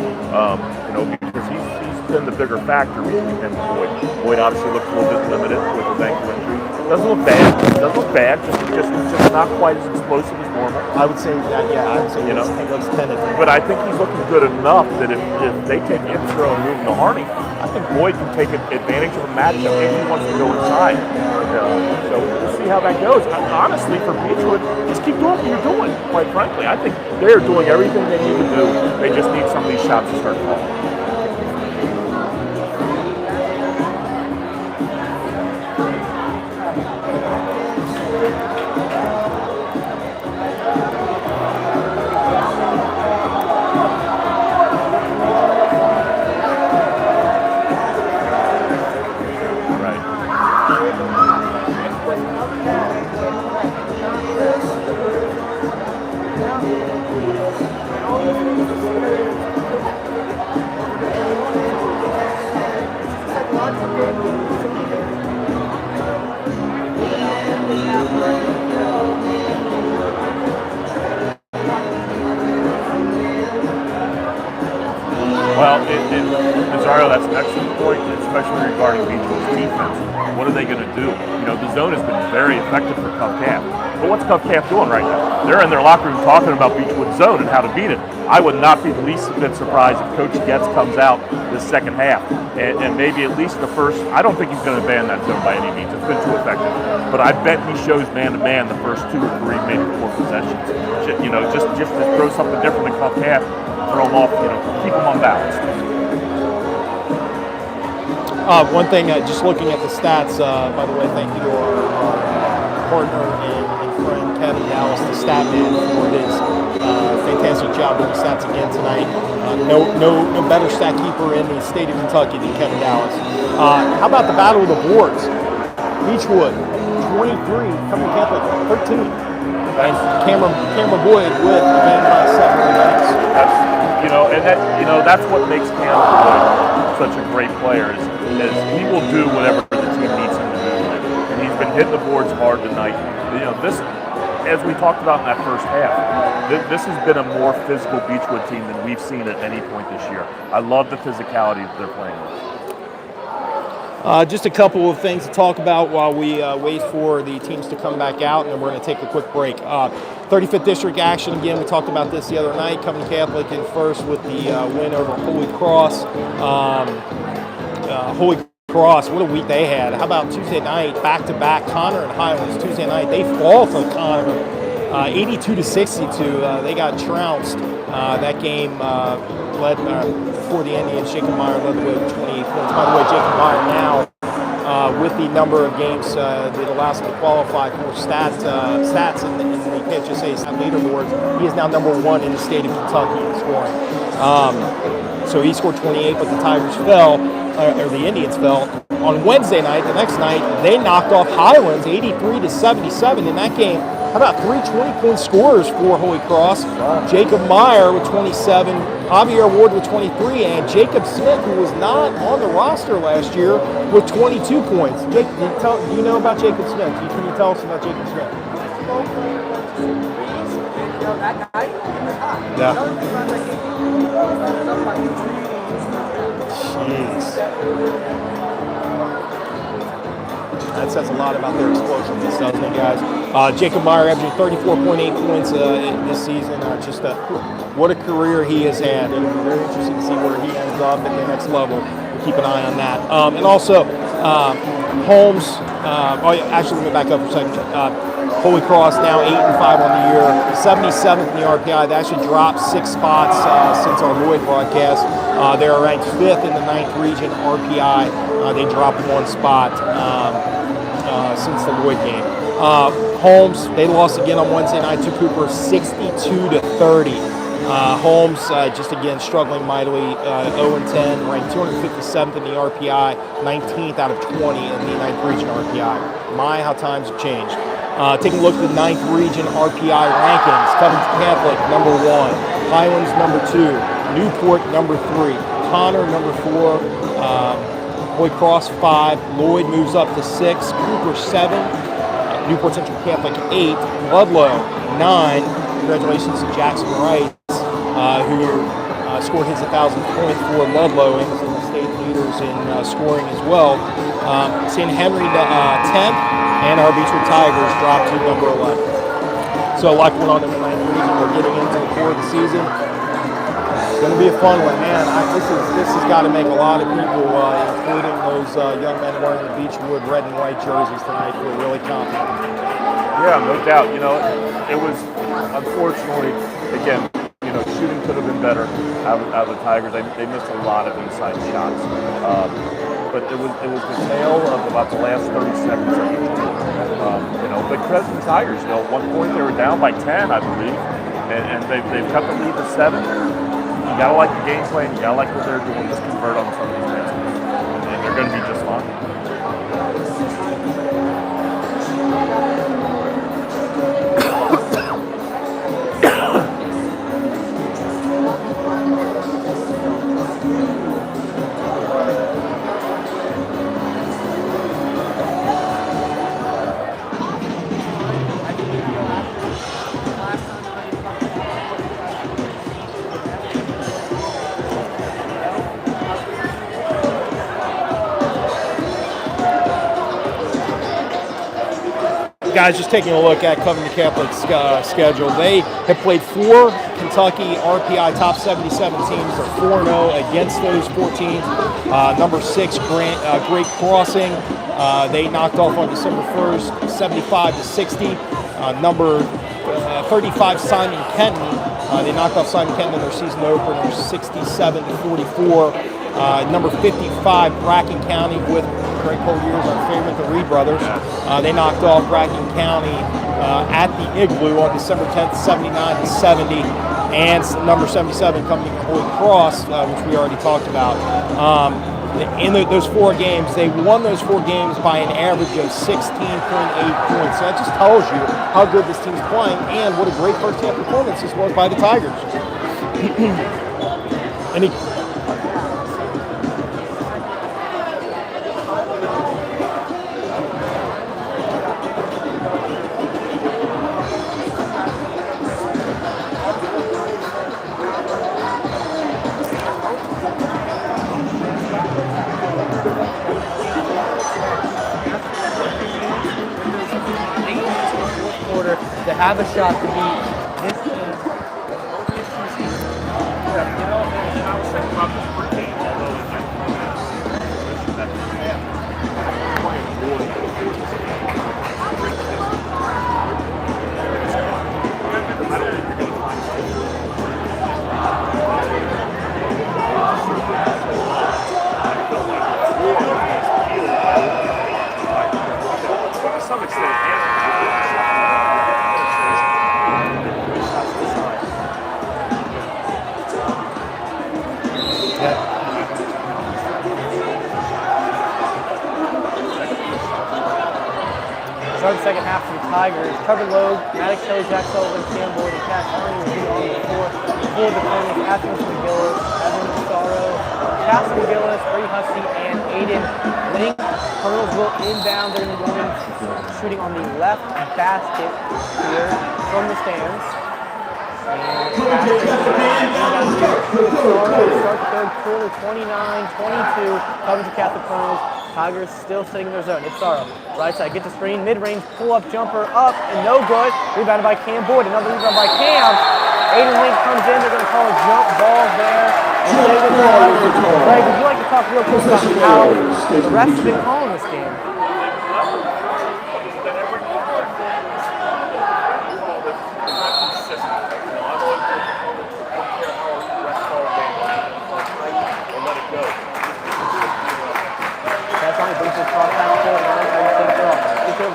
because he's been the bigger factor between him and Boyd. Boyd obviously looks a little bit limited with his ankle injury. Doesn't look bad. Just not quite as explosive as normal. I would say that, I would say that's tentative. But I think he's looking good enough that if they take Ipsara and move him to Harney, I think Boyd can take advantage of a matchup if he wants to go inside. So we'll see how that goes. Honestly, for Beechwood, just keep doing what you're doing, quite frankly. I think they're doing everything they need to do. They just need some of these shots to start falling. Well, Nazario, that's an excellent point, especially regarding Beechwood's defense. What are they going to do? The zone has been very effective for Cov Cath. But what's Cov Cath doing right now? They're in their locker room talking about Beechwood's zone and how to beat it. I would not be the least bit surprised if Coach Getz comes out this second half and maybe at least the first. I don't think he's going to ban that zone by any means. It's been too effective. But I bet he shows man-to-man the first 2 or 3, maybe 4 possessions. Just to throw something different than Cov Cath, throw them off, keep them unbalanced. One thing, just looking at the stats, by the way, thank you to our partner and friend Kevin Dallas, the stat man, for his fantastic job doing stats again tonight. No better stat keeper in the state of Kentucky than Kevin Dallas. How about the battle of the boards? Beechwood, 23, Covington Catholic, 13. And Cameron Boyd with again by 7 rebounds. That's what makes Cameron Boyd such a great player is he will do whatever the team needs him to do. And he's been hitting the boards hard tonight. This, as we talked about in that first half, this has been a more physical Beechwood team than we've seen at any point this year. I love the physicality that they're playing with. Just a couple of things to talk about while we wait for the teams to come back out, and then we're going to take a quick break. 35th District action, again, we talked about this the other night. Covington Catholic in first with the win over Holy Cross. Holy Cross, what a week they had. How about Tuesday night, back-to-back, Connor and Highlands. Tuesday night, they fall to Connor, 82-62. They got trounced. That game led for the Indians. Jacob Meyer led the way with 28 points. By the way, Jacob Meyer now, with the number of games that allows him to qualify for stats in the KHSA stat leaderboards, he is now number 1 in the state of Kentucky in scoring. So he scored 28, but the Tigers fell, or the Indians fell. On Wednesday night, the next night, they knocked off Highlands 83-77 in that game. How about 3 20-point scorers for Holy Cross? Jacob Meyer with 27, Javier Ward with 23, and Jacob Smith, who was not on the roster last year, with 22 points. Jake, do you know about Jacob Smith? Can you tell us about Jacob Smith? Yeah. Jeez. That says a lot about their explosiveness, doesn't it, guys? Jacob Meyer averaging 34.8 points this season. What a career he has had. It'll be very interesting to see where he ends up at the next level. We'll keep an eye on that. And also, Holmes. Actually, let me back up for a second. Holy Cross now 8-5 on the year, 77th in the RPI. They actually dropped 6 spots since our Lloyd broadcast. They are ranked 5th in the 9th region RPI. They dropped 1 spot since the Lloyd game. Holmes, they lost again on Wednesday night to Cooper, 62-30. Holmes, just again struggling mightily, 0-10, ranked 257th in the RPI, 19th out of 20 in the 9th region RPI. My, how times have changed. Taking a look at the 9th region RPI rankings. Covington Catholic, number 1. Highlands, number 2. Newport, number 3. Connor, number 4. Holy Cross, 5. Lloyd moves up to 6. Cooper, 7. Newport Central Catholic, 8. Ludlow, 9. Congratulations to Jackson Wright, who scored his 1,000th point for Ludlow and is in the state leaders in scoring as well. St. Henry, 10th. And our Beechwood Tigers dropped to number 11. So a lot going on in the 9th region. We're getting into the core of the season. It's going to be a fun one, man. This has got to make a lot of people, including those young men wearing the Beechwood red and white jerseys tonight, feel really confident. Yeah, no doubt. You know, it was unfortunately, again, shooting could have been better out of the Tigers. They missed a lot of inside shots. But it was the tale of about the last 30 seconds of the game. But credit to the Tigers. At one point they were down by 10, I believe, and they've cut the lead to 7. You gotta like the game plan. You gotta like what they're doing. Just convert on some of these baskets, and they're going to be just fine. Guys, just taking a look at Covington Catholic's schedule. They have played 4 Kentucky RPI top 77 teams. They're 4-0 against those 4 teams. Number 6, Great Crossing. They knocked off on December 1st, 75-60. Number 35, Simon Kenton. They knocked off Simon Kenton in their season opener, 67-44. Number 55, Bracken County with Greg Collier's our favorite, the Reed brothers. They knocked off Bracken County at the Igloo on December 10th, 79-70. And number 77 coming from Holy Cross, which we already talked about. In those 4 games, they won those 4 games by an average of 16.8 points. So that just tells you how good this team's playing and what a great first half performance this was by the Tigers. To have a shot to beat this team. I was thinking about this pregame, although it might be I don't think you're going to find to some extent, Start the second half for the Tigers. Trevor Logue, Maddox Kelly, Jack Sullivan, Cam Boyd, and Cash Arnie will be on the floor for the Colonels. Athens McGillis, Evan Sorrow, Cass McGillis, Brady Hussey, and Aiden Link. Colonels will inbound. They're going to be shooting on the left basket here from the stands. And start the third quarter, 29-22. Covington Catholic Colonels. Tigers still sitting in their zone. It's Sorrow. Right side, get the screen, mid-range, pull-up jumper up, and no good. Rebounded by Cam Boyd. Another rebound by Cam. Aiden Link comes in. They're going to call a jump ball there. And stay with the Tigers. Greg, would you like to talk real quick about how the refs have been calling this game?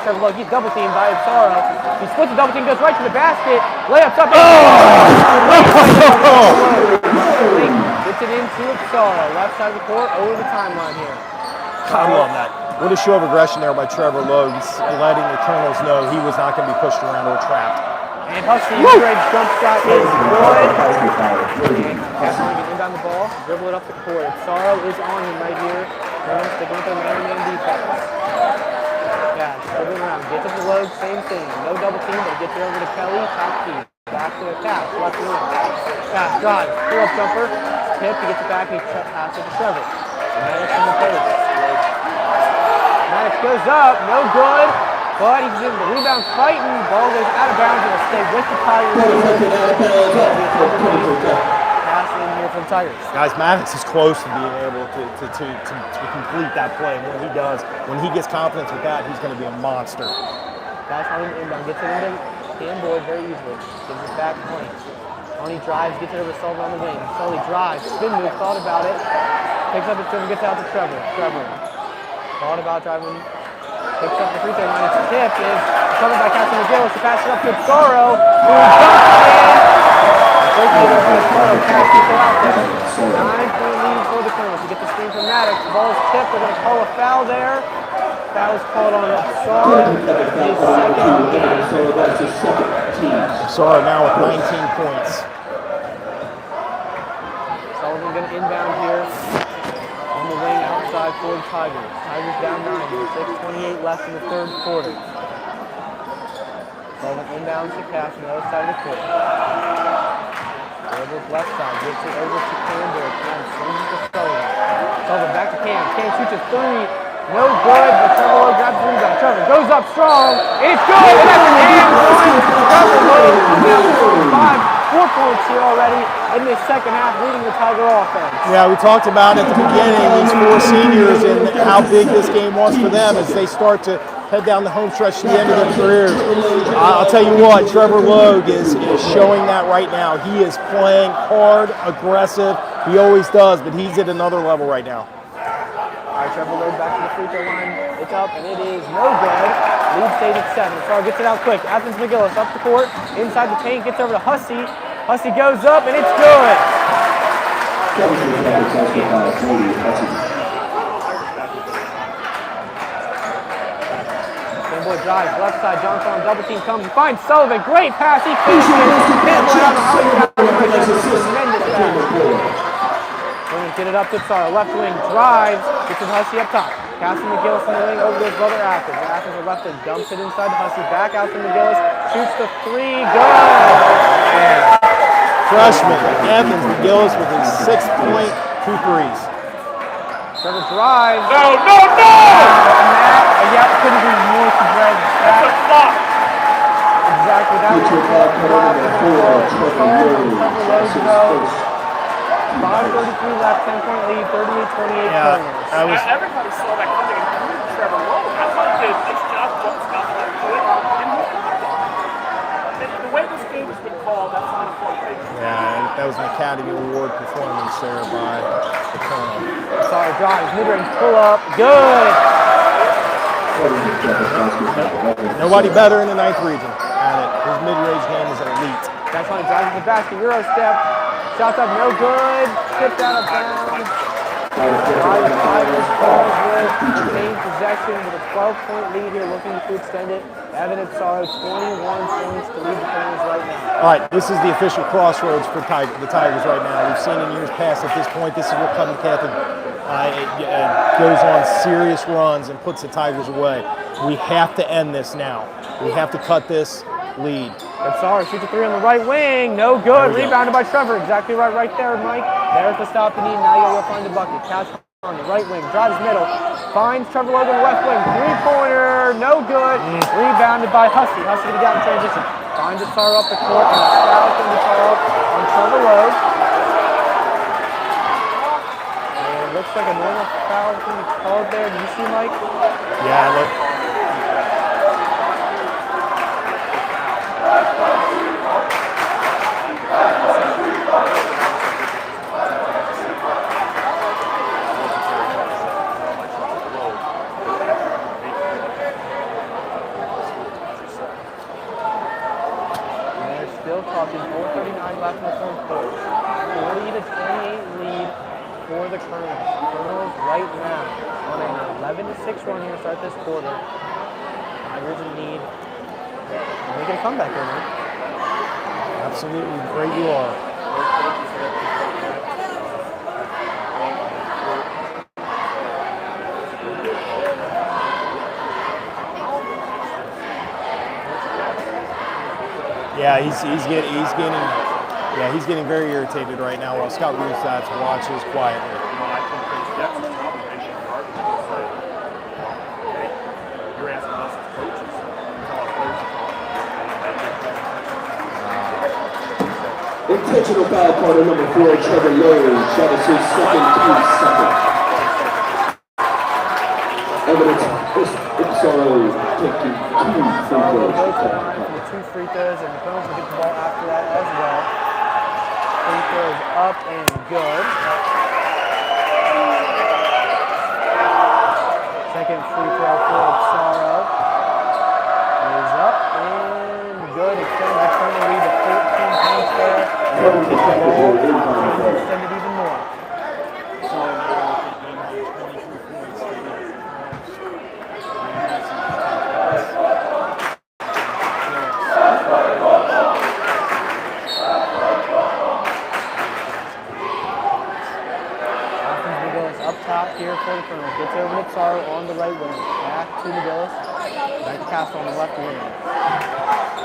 Trevor Logue, he's double teamed by Sorrow. He splits the double team, goes right to the basket. Layups up. Gets it into Sorrow. Left side of the court, over the timeline here. I love that. What a show of aggression there by Trevor Logue, letting the Colonels know he was not going to be pushed around or trapped. And Hussey, Greg's jump shot is good. And Catherine can inbound the ball, dribble it up the court. Sorrow is on him right here. Colonels sticking with their man-to-man defense. Yeah, dribbling around, gets up the Logue, same thing. No double team, but gets it over to Kelly, top key. Back to the Cash, left wing. Cash drives, pull-up jumper, tip, he gets it back, and he passes it to Trevor. Maddox in the post. Maddox goes up, no good, but he's in the rebound fighting. Ball goes out of bounds, and will stay with the Tigers. Pass in here for the Tigers. Guys, Maddox is close to being able to complete that play. When he does, when he gets confidence with that, he's going to be a monster. Cash on inbound, gets it into Cam Boyd very easily. Gives it back to Honey. Honey drives, gets it over to Sullivan on the wing. Sully drives, spin move, thought about it. Picks up the Trevor, gets out to Trevor. Trevor thought about driving, picks up the free throw line. It's tipped, is covered by Captain McGillis. He passes it up to Sorrow, who dumps it in. Breaking it over to Sorrow, Cash keeps it out there. 9-point lead for the Colonels. You get the screen from Maddox. The ball is tipped. They're going to call a foul there. Foul is called on Sorrow. Sorrow now with 19 points. Sullivan going to inbound here on the wing outside for the Tigers. Tigers down 9 here. 6:28 left in the third quarter. Sullivan inbounds to Cash on the other side of the court. Dribbles left side, gets it over to Cam Boyd. Cam swings it to Sullivan. Sullivan back to Cam. Cam shoots a three. No good, but Trevor Logue grabs the rebound. Trevor goes up strong. It's good, and that's an and 1. Trevor Logue now 4 points here already in this second half, leading the Tiger offense. Yeah, we talked about at the beginning these 4 seniors and how big this game was for them as they start to head down the home stretch to the end of their careers. I'll tell you what, Trevor Logue is showing that right now. He is playing hard, aggressive. He always does, but he's at another level right now. All right, Trevor Logue back to the free throw line. It's up, and it is no good. Lead stays at 7. Sorrow gets it out quick. Athens McGillis up the court. Inside the paint, gets over to Hussey. Hussey goes up, and it's good. Boy drives, left side, Johnson on double team comes, finds Sullivan, great pass, he finishes, can't play out of how he got tremendous pass. We're going to get it up to Sorrow, left wing, drives, gets to Hussey up top. Cassie McGillis in the wing over to his brother Athens. Athens are left and dumps it inside to Hussey, back out to McGillis, shoots the three, good! Freshman Evans McGillis with his 6th point, 2 threes. Trevor drives. No! Yeah, couldn't be more to Greg. That's a flop. Exactly, that was a flop. Trevor Logue though. 5:33 left, 10-point lead, 38-28 Colonels. Everybody saw that coming, including Trevor Logue. I thought he did a nice job of what's got to it. The way this game has been called, that's not a fault. Yeah, that was an Academy Award performance there by the Colonel. Sorry, drives, mid-range pull-up, good! Nobody better in the 9th region at it. His mid-range game is elite. That's when he drives to the basket, Euro step, shots up, no good, tipped out of bounds. Tigers will retain possession with a 12-point lead here, looking to extend it. Evan Ipsaro, 21 points to lead the Colonels right now. All right, this is the official crossroads for the Tigers right now. We've seen in years past at this point, this is where Covington Catholic goes on serious runs and puts the Tigers away. We have to end this now. We have to cut this lead. Ipsaro shoots a three on the right wing. No good. Rebounded by Trevor. Exactly right there, Mike. There's the stop you need. Now you gotta go find the bucket. Cash on the right wing. Drives middle. Finds Trevor Logan on the left wing. Three-pointer. No good. Rebounded by Hussey. Hussey gonna get out in transition. Finds Ipsaro up the court. And a foul from Ipsaro on Trevor Logan. And it looks like a normal foul is gonna be called there. Do you see, Mike? Yeah, look. Still talking, 4:39 left in the third quarter. 40-28 lead for the Colonels. Colonels right now on an 11-6 run here to start this quarter. Tigers in need. They get a comeback here, man. Absolutely great you are. Yeah, he's getting very irritated right now while Scott Rusatz watches quietly. I think that's an obligation of our people to say, hey, you're asking us as coaches to tell our players to talk. Intentional foul call to number 4, Trevor Lowe. That is his second team second. Evidence Ipsaro taking 2 free throws. Two free throws, and the Colonels will get the ball after that as well. Free throws up and good. Second free throw for Ipsaro is up and good. Extends the Colonel lead to 14 points there. Extended even more. Here for the Colonels. Gets over to Ipsaro on the right wing. Back to McGillis. Back to Castle on the left wing.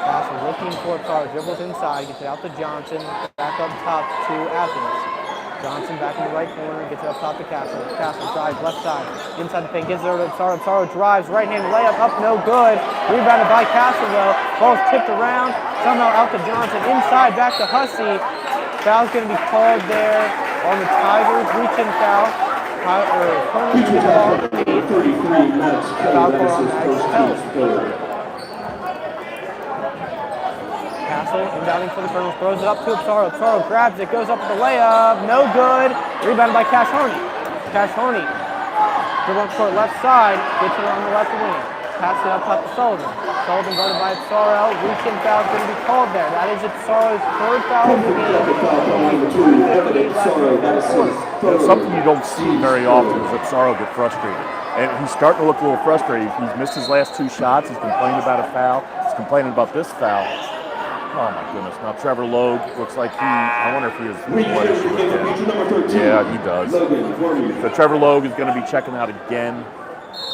Castle looking for Ipsaro. Dribbles inside. Gets it out to Johnson. Back up top to Athens. Johnson back in the right corner. Gets it up top to Castle. Castle drives left side. Inside the paint. Gives it over to Ipsaro. Ipsaro drives. Right-hand layup up. No good. Rebounded by Castle though. Ball's tipped around. Somehow out to Johnson. Inside. Back to Hussey. Foul's going to be called there on the Tigers. Reach-in foul. Colonels get the ball underneath. Foul call on Max Ellis. Castle inbounding for the Colonels, throws it up to Ipsaro. Ipsaro grabs it, goes up with the layup, no good. Rebounded by Cash Harney. Cash Harney, dribble up court left side, gets it on the left wing. Passes it up top to Sullivan. Sullivan guarded by Ipsaro. Reach-in foul is going to be called there. That is Ipsaro's third foul of the game. It's something you don't see very often is Ipsaro get frustrated. And he's starting to look a little frustrated. He's missed his last 2 shots. He's complaining about a foul. He's complaining about this foul. Oh my goodness. Now Trevor Logue looks like I wonder if he has one issue with him. Yeah, he does. So Trevor Logue is going to be checking out again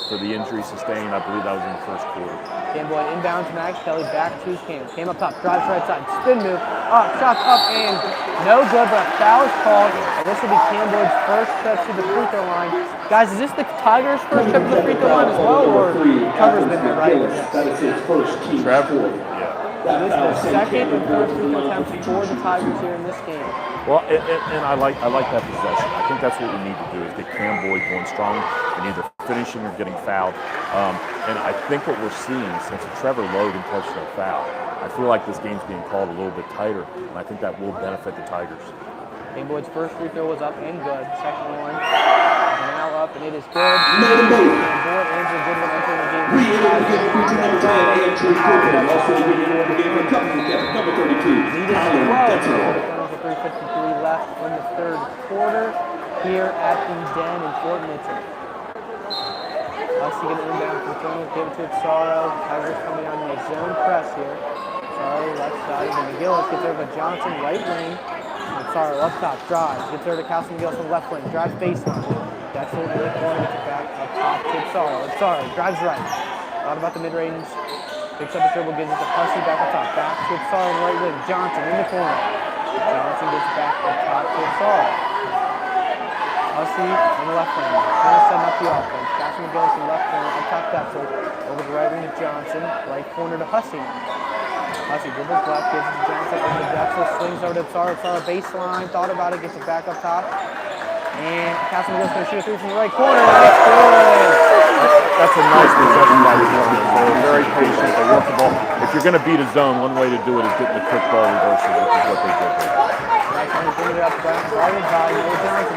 for the injury sustained. I believe that was in the first quarter. Camboy inbound to Max Kelly, back to Cam. Came up top, drives right side, spin move, up, shots up, and no good, but a foul is called. And this will be Camboy's first trip to the free throw line. Guys, is this the Tigers' first trip to the free throw line as well, or Trevor's been there, right? That is his first team. Trevor? Yeah. This is the second and third free throw attempts for the Tigers here in this game. Well, and I like that possession. I think that's what we need to do is get Camboy going strong and either finishing or getting fouled. And I think what we're seeing since a Trevor Logue intentional foul, I feel like this game's being called a little bit tighter, and I think that will benefit the Tigers. Camboy's first free throw was up and good. Second one now up, and it is good. Camboy and Andrew Goodwin entering the game. Number 32, Alan Detzel. 3:53 left in the third quarter. here at the Den in Fort Mitchell. Hussey going to inbound from Colonel, give it to Sorrow. Tigers coming on the zone press here. Sorrow left side, and McGillis gets over to Johnson, right wing. And Sorrow up top, drives, gets over to Castle McGillis on the left wing, drives baseline. That's in the corner, gets it back up top to Sorrow. Sorrow drives right. Thought about the mid-range. Picks up the dribble, gives it to Hussey back up top. Back to Sorrow on the right wing. Johnson in the corner. Johnson gets it back up top to Sorrow. Hussey on the left wing. Corner setting up the offense. Castle McGillis in the left corner. Up top Detzel. Over the right wing to Johnson. Right corner to Hussey. Hussey dribbles left, gives it to Johnson. Over to Detzel. Swings over to Sorrow. Sorrow baseline. Thought about it. Gets it back up top. And Castle McGillis going to shoot a three from the right corner. It's good. That's a nice possession by the Hornets. They're very patient. They work the ball. If you're going to beat a zone, one way to do it is getting the quick ball reversals, which is what they did there. Nice one to bring it up. Guarded by Noah Johnson.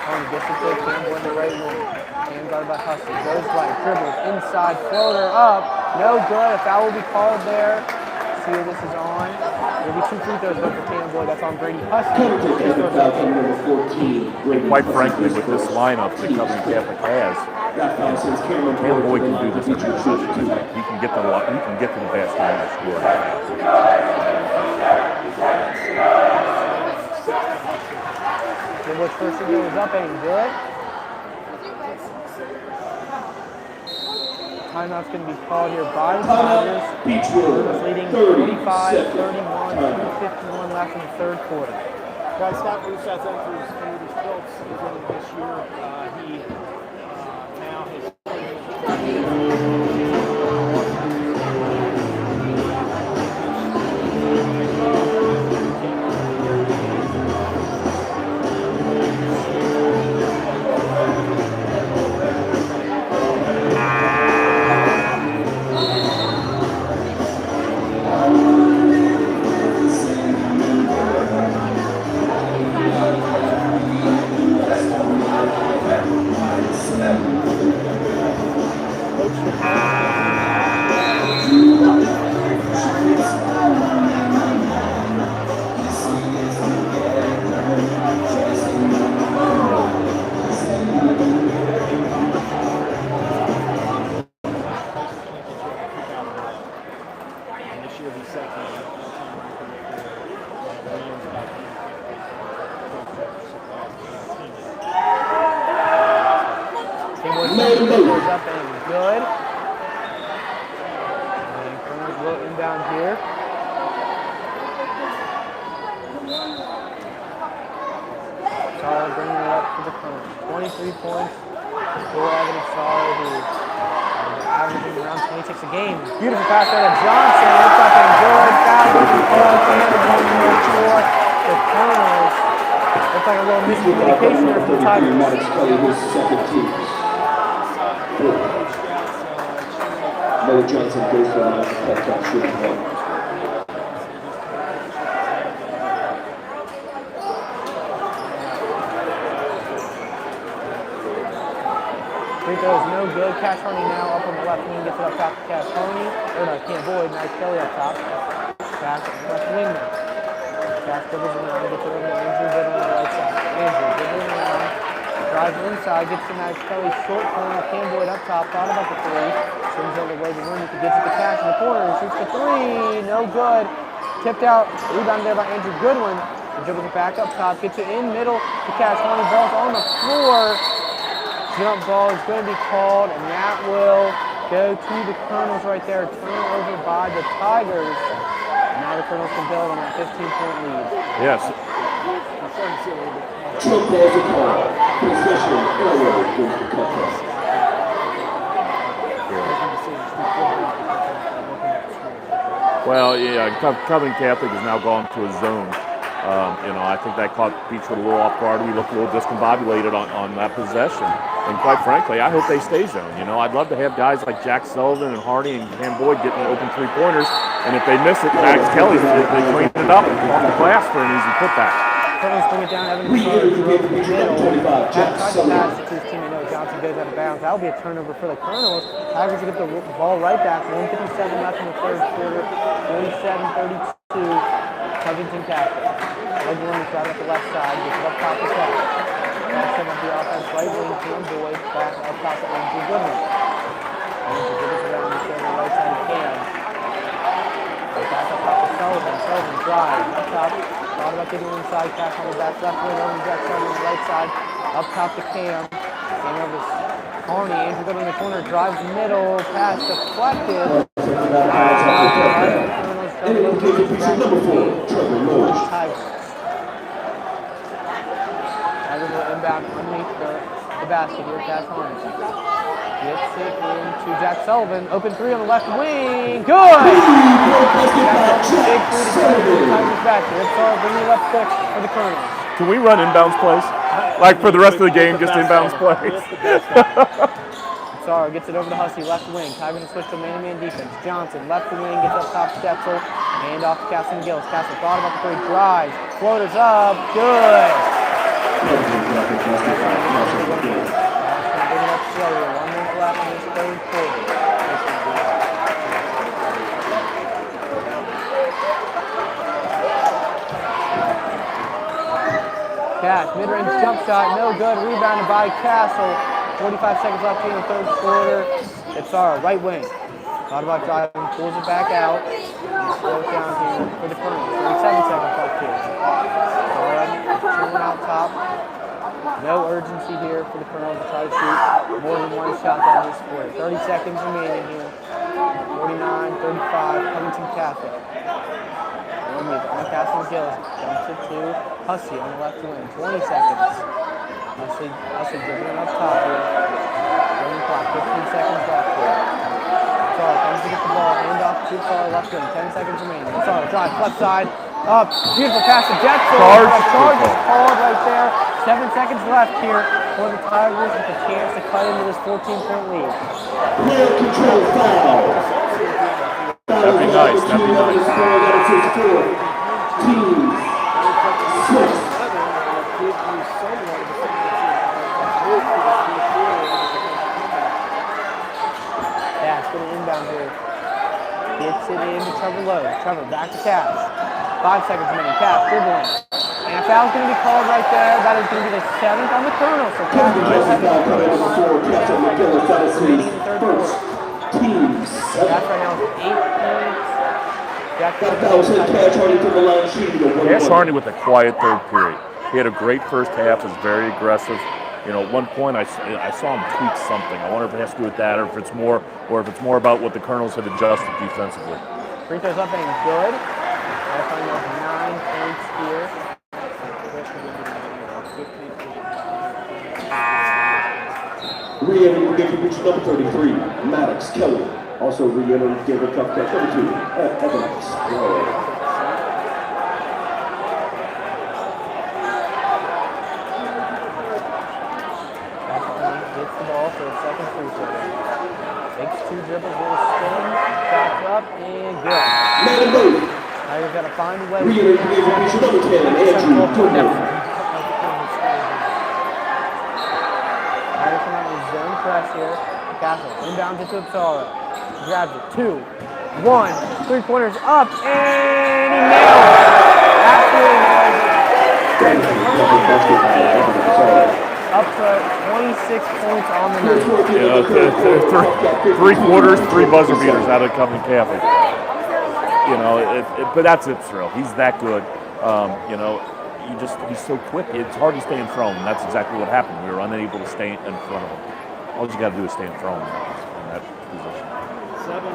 Tony gets it to Campbell in the right wing. Hand guarded by Hussey. Goes right. Dribbles inside. Floater up. No good. A foul will be called there. See where this is on. There'll be 2 free throws going for Campbell. That's on Brady Hussey. Quite frankly, with this lineup that Covington Catholic has, Campbell can do this every possession. He can get to the basket and score. Campbell's first free throw is up, ain't good. Timeout's going to be called here by the Tigers. Beechwood leading 45-31, 2:51 left in the third quarter. Guys, Scott Bruce, I think, was one of his builds beginning this year. He now has up and good. And Colonel's will inbound here. Sorrow bringing it up for the Colonel. 23 points for Evan Sorrow, who averaging around 26 a game. Beautiful pass there to Johnson. It's up and good. Foul will be called. For the Colonels. Looks like a little miscommunication there from the Tigers. Noah Johnson goes for the line to cut off shooting one. Free throw is no good. Cash Harney now up on the left wing, gets it up top to Cash Harney. Or no, can't Boyd. Nice Kelly up top. Cash left wing now. Cash dribbles around, gets it over to Andrew Good on the right side. Andrew dribbling around. Drives inside, gets to Max Kelly, short corner, Cam Boyd up top, thought about the three, swings over the way to the room, gets it to Cash in the corner, shoots the three, no good, tipped out, rebounded there by Andrew Goodwin, dribbles it back up top, gets it in middle to Cash, Harney, ball's on the floor, jump ball is going to be called, and that will go to the Colonels right there, turnover by the Tigers. Now the Colonels can build on that 15-point lead. Yes. I'm starting to see a little bit. Jump balls are called. Possession error goes to Covington. Well, yeah, Covington Catholic has now gone to a zone. I think that caught Beechwood a little off guard. We looked a little discombobulated on that possession. And quite frankly, I hope they stay zone. I'd love to have guys like Jack Sullivan and Hardy and Cam Boyd getting open three-pointers. And if they miss it, Max Kelly, they clean it up off the glass for an easy putback. Colonels bring it down. Evan Sorrow drove the middle. Tried to pass it to his teammate. No, Johnson goes out of bounds. That will be a turnover for the Colonels. Tigers will get the ball right back. 1:57 left in the third quarter. 47-32. Covington Catholic. Leg one is right up the left side. Gets it up top to Cash. Back up the offense, right wing, Cam Boyd, back up top to Andrew Goodman. Andrew Goodman's around the center, right side of Cam. Back up top to Sullivan. Sullivan drives up top. Thought about getting inside, pass on the back left wing, over to Jack Sullivan, right side, up top to Cam. Cam over to Carney. Andrew Goodman in the corner, drives middle, pass deflected. Inbound underneath the basket here, pass Horn. Gets it into Jack Sullivan. Open three on the left wing. Good! Big three to go. Tigers back here. It's bringing it up quick for the Colonels. Can we run inbounds plays? Like for the rest of the game, just inbounds plays? Sorrow gets it over to Hussey, left wing. Time to switch to man-to-man defense. Johnson, left wing, gets up top to Stetzel. And off to Castle McGillis. Castle thought about the three, drives. Floaters up, good. Bring it up slowly. 1 minute left in this third quarter. Cash, mid-range jump shot, no good. Rebounded by Castle. 45 seconds left in the third quarter. It's Sorrow, right wing. Thought about driving, pulls it back out. Slows down here for the Colonels. 37 seconds left here. Chilling out top. No urgency here for the Colonels to try to shoot more than one shot down this quarter. 30 seconds remaining here. 49-35, Covington Catholic. On Castle McGillis. Dumps it to Hussey on the left wing. 20 seconds. Hussey dribbling up top here. Running clock. 15 seconds left here. Sorrow comes to get the ball. Hand off to Sorrow left wing. 10 seconds remaining. Sorrow drive left side. Up. Beautiful pass to Jetson. Charge is called right there. 7 seconds left here for the Tigers with a chance to cut into this 14-point lead. Player control foul. That'd be nice. That'd be nice. Teams. 6. Yeah, it's going to inbound here. Gets it into Trevor Lowe. Trevor back to Cash. 5 seconds remaining. Cash dribbling. And a foul's going to be called right there. That is going to be the 7th on the Colonels. So Cash remaining in the third quarter. Teams. Cash right now is 8 points. That was hit Cash Hardy from the line shooting. Cash Hardy with a quiet third period. He had a great first half, was very aggressive. You know, at one point I saw him tweak something. I wonder if it has to do with that, or if it's more about what the Colonels have adjusted defensively. Free throws up and good. I find those 9 points here. Re-entering contribution number 33, Maddox Kelly. Also re-entering David Cup catch number 2, Evans. Gets the ball for a second free throw. Takes 2 dribbles, little spin, back up, and good. Tigers got to find a way. Re-entering contribution number 10, Andrew Goodman. Tigers come out with zone press here. Castle inbound to Sorrow. Grabs it. 2, 1, 3-pointers up, and he nailed it. Absolutely nailed it. Up to 26 points on the night. Yeah, 3 quarters, 3 buzzer beaters out of Covington Catholic. You know, but that's its thrill. He's that good. You know, he's so quick. It's hard to stay in front of him. That's exactly what happened. We were unable to stay in front of him. All you got to do is stay in front of him in that position. 7 of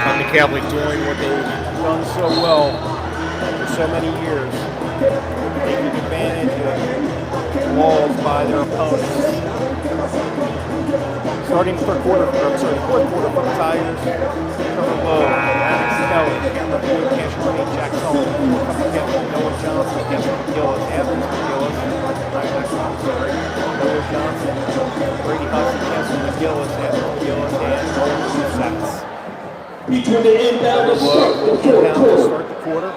Covington Catholic doing what they've done so well for so many years, taking advantage of walls by their opponents. Starting the fourth quarter for the Tigers. Trevor Lowe, Alex Kelly, Cameron Boyd, Cash Money, Jack Sullivan, Noah Johnson, Kevin McGillis, Evans McGillis, Noah Johnson, Brady Hussey, Kevin McGillis, Evans McGillis, and Nolan Rusatz. Beechwood to inbound to start the fourth Inbound to quarter. start the quarter.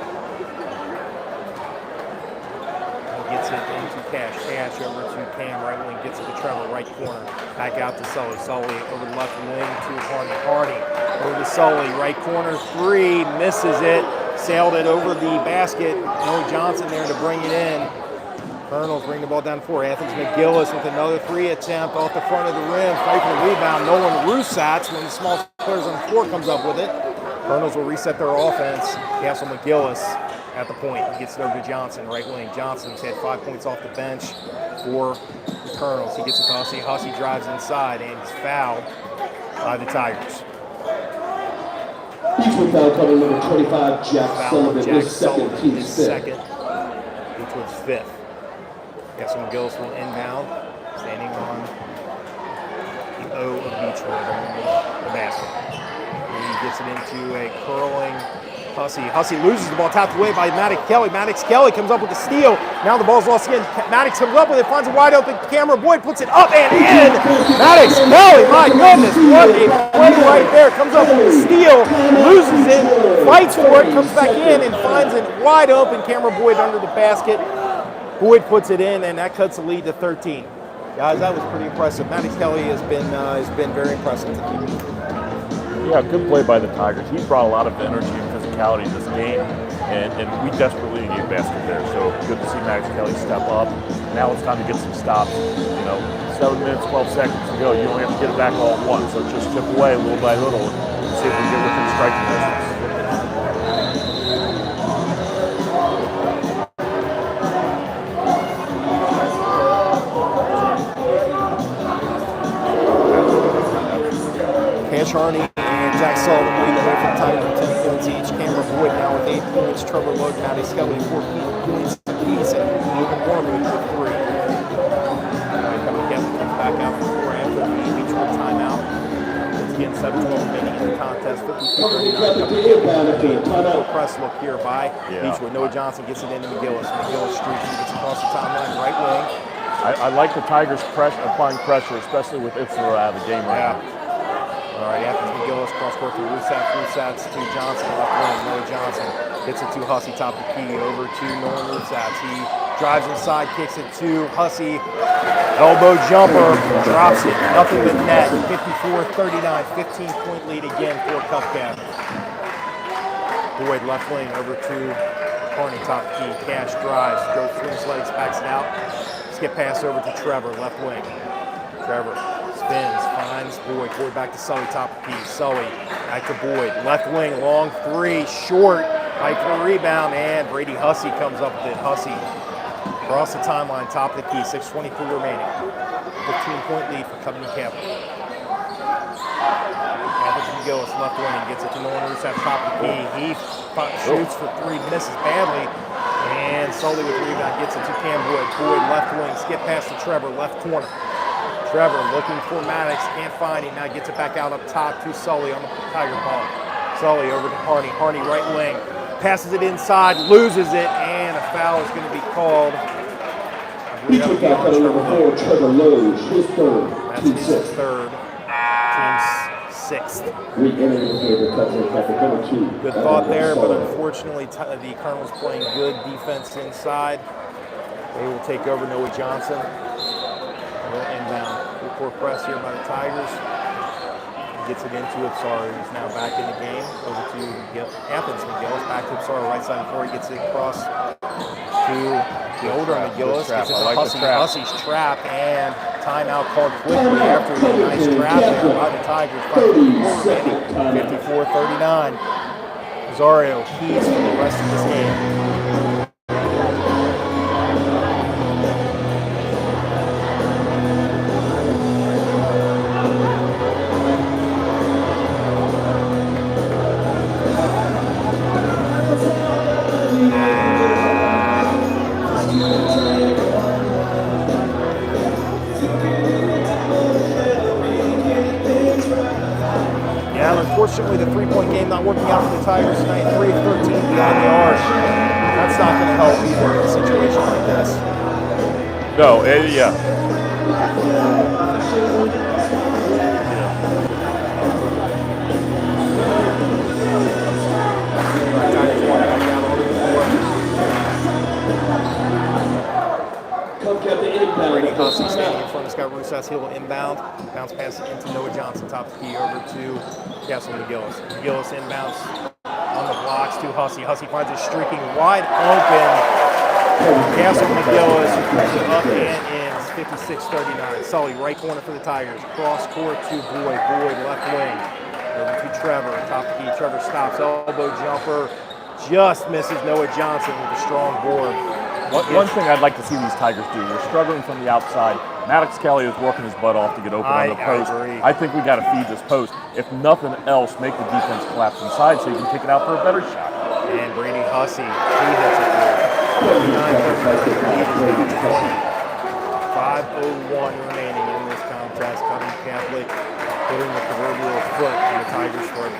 Gets it into Cash. Cash over to Cam, right wing, gets it to Trevor, right corner. Back out to Sully. Sully over the left wing to Hardy. Hardy over to Sully, right corner, three, misses it. Sailed it over the basket. Noah Johnson there to bring it in. Colonels bring the ball down to 4. Athens McGillis with another 3 attempt off the front of the rim. Fight for the rebound. Nolan Rusatz, when the small players on the floor, comes up with it. Colonels will reset their offense. Castle McGillis at the point. He gets it over to Johnson, right wing. Johnson's had 5 points off the bench for the Colonels. He gets it to Hussey. Hussey drives inside and he's fouled by the Tigers. Beechwood foul coming number 25, Jack Foul Sullivan, on Jack his second, Sullivan, team's his fifth. second. Beechwood's 5th. Castle McGillis will inbound, standing on the O of Beechwood underneath the basket. He gets it into a curling Hussey. Hussey loses the ball, tapped away by Maddox Kelly. Maddox Kelly comes up with the steal. Now the ball's lost again. Maddox comes up with it, finds a wide open Cameron Boyd, puts it up and in. Maddox Kelly, my goodness, what a play right there. Comes up with the steal, loses it, fights for it, comes back in and finds it wide open. Cameron Boyd under the basket. Boyd puts it in, and that cuts the lead to 13. Guys, that was pretty impressive. Maddox Kelly has been very impressive tonight. Yeah, good play by the Tigers. He's brought a lot of energy and physicality to this game, and we desperately need a basket there. So good to see Max Kelly step up. Now it's time to get some stops. 7 minutes, 12 seconds to go. You don't have to get it back all at once. So just chip away little by little and see if we get within striking distance. Cash Harney and Jack Sullivan lead the way for the Tigers with 10 points each. Cameron Boyd now with 8 points. Trevor Lowe, Matty Skelly 4 points apiece, and Logan Gorman with 3. Coming together, comes back out for 4 after the Beechwood timeout. Once again, 7-12 remaining in the contest. 52-39. Press look here by Beechwood. Noah Johnson gets it into McGillis. McGillis streaks and gets across the timeline, right wing. I like the Tigers applying pressure, especially with Itzler out of the game right now. All right, Athens McGillis cross court to Rusatz to Johnson, left wing. Noah Johnson gets it to Hussey, top of the key, over to Nolan Rusatz. He drives inside, kicks it to Hussey. Elbow jumper, drops it, nothing but net. 54-39, 15-point lead again for Cupcap. Boyd left wing over to Harney, top of the key. Cash drives, goes through his legs, backs it out. Skip pass over to Trevor, left wing. Trevor spins, finds Boyd. Boyd back to Sully, top of the key. Sully back to Boyd. Left wing, long 3, short. Fight for the rebound, and Brady Hussey comes up with it. Hussey across the timeline, top of the key. 6:23 remaining. 15-point lead for Covington Capital. Athens McGillis, left wing, gets it to Nolan Rusatz, top of the key. He shoots for 3, misses badly. And Sully with the rebound, gets it to Cam Boyd. Boyd left wing, skip past to Trevor, left corner. Trevor looking for Maddox, can't find him. Now gets it back out up top to Sully on the Tiger ball. Sully over to Harney. Harney right wing, passes it inside, loses it, and a foul is going to be called. Beechwood foul coming number 4, Trevor Lowe, his third, That's team his sixth. third, team's 6th. Re-entering the favor, Covington Catholic number 2. Good thought there, but unfortunately the Colonels playing good defense inside. They will take over. Noah Johnson will inbound. Full-court press here by the Tigers. Gets it into Ipsara, who's now back in the game. Over to Athens McGillis, back to Ipsara, right side before he gets it across to the older McGillis. Gets it to Hussey. Hussey's trap, and timeout called quickly after a nice trap there by the Tigers. 54-39. Rosario keys for the rest of this game. unfortunately, the three-point game not working out for the Tigers tonight. 3 of 13 beyond the arc. That's not going to help either in a situation like this. No, yeah. Brady Hussey standing in front of Scott Rusas. He'll inbound. Bounce pass into Noah Johnson. Top of the key over to Castle McGillis. McGillis inbounds on the blocks to Hussey. Hussey finds it streaking wide open. Castle McGillis puts it up and in. 56-39. Sully, right corner for the Tigers. Cross court to Boyd. Boyd, left wing. Over to Trevor. Top of the key. Trevor stops. Elbow jumper. Just misses Noah Johnson with a strong board. One thing I'd like to see these Tigers do, they're struggling from the outside. Maddox Kelly is working his butt off to get open on the post. I think we got to feed this post. If nothing else, make the defense collapse inside so you can take it out for a better shot. And Brady Hussey, he hits it through. 5:01 remaining in this contest. Covington Catholic putting the proverbial foot on the Tigers' throat.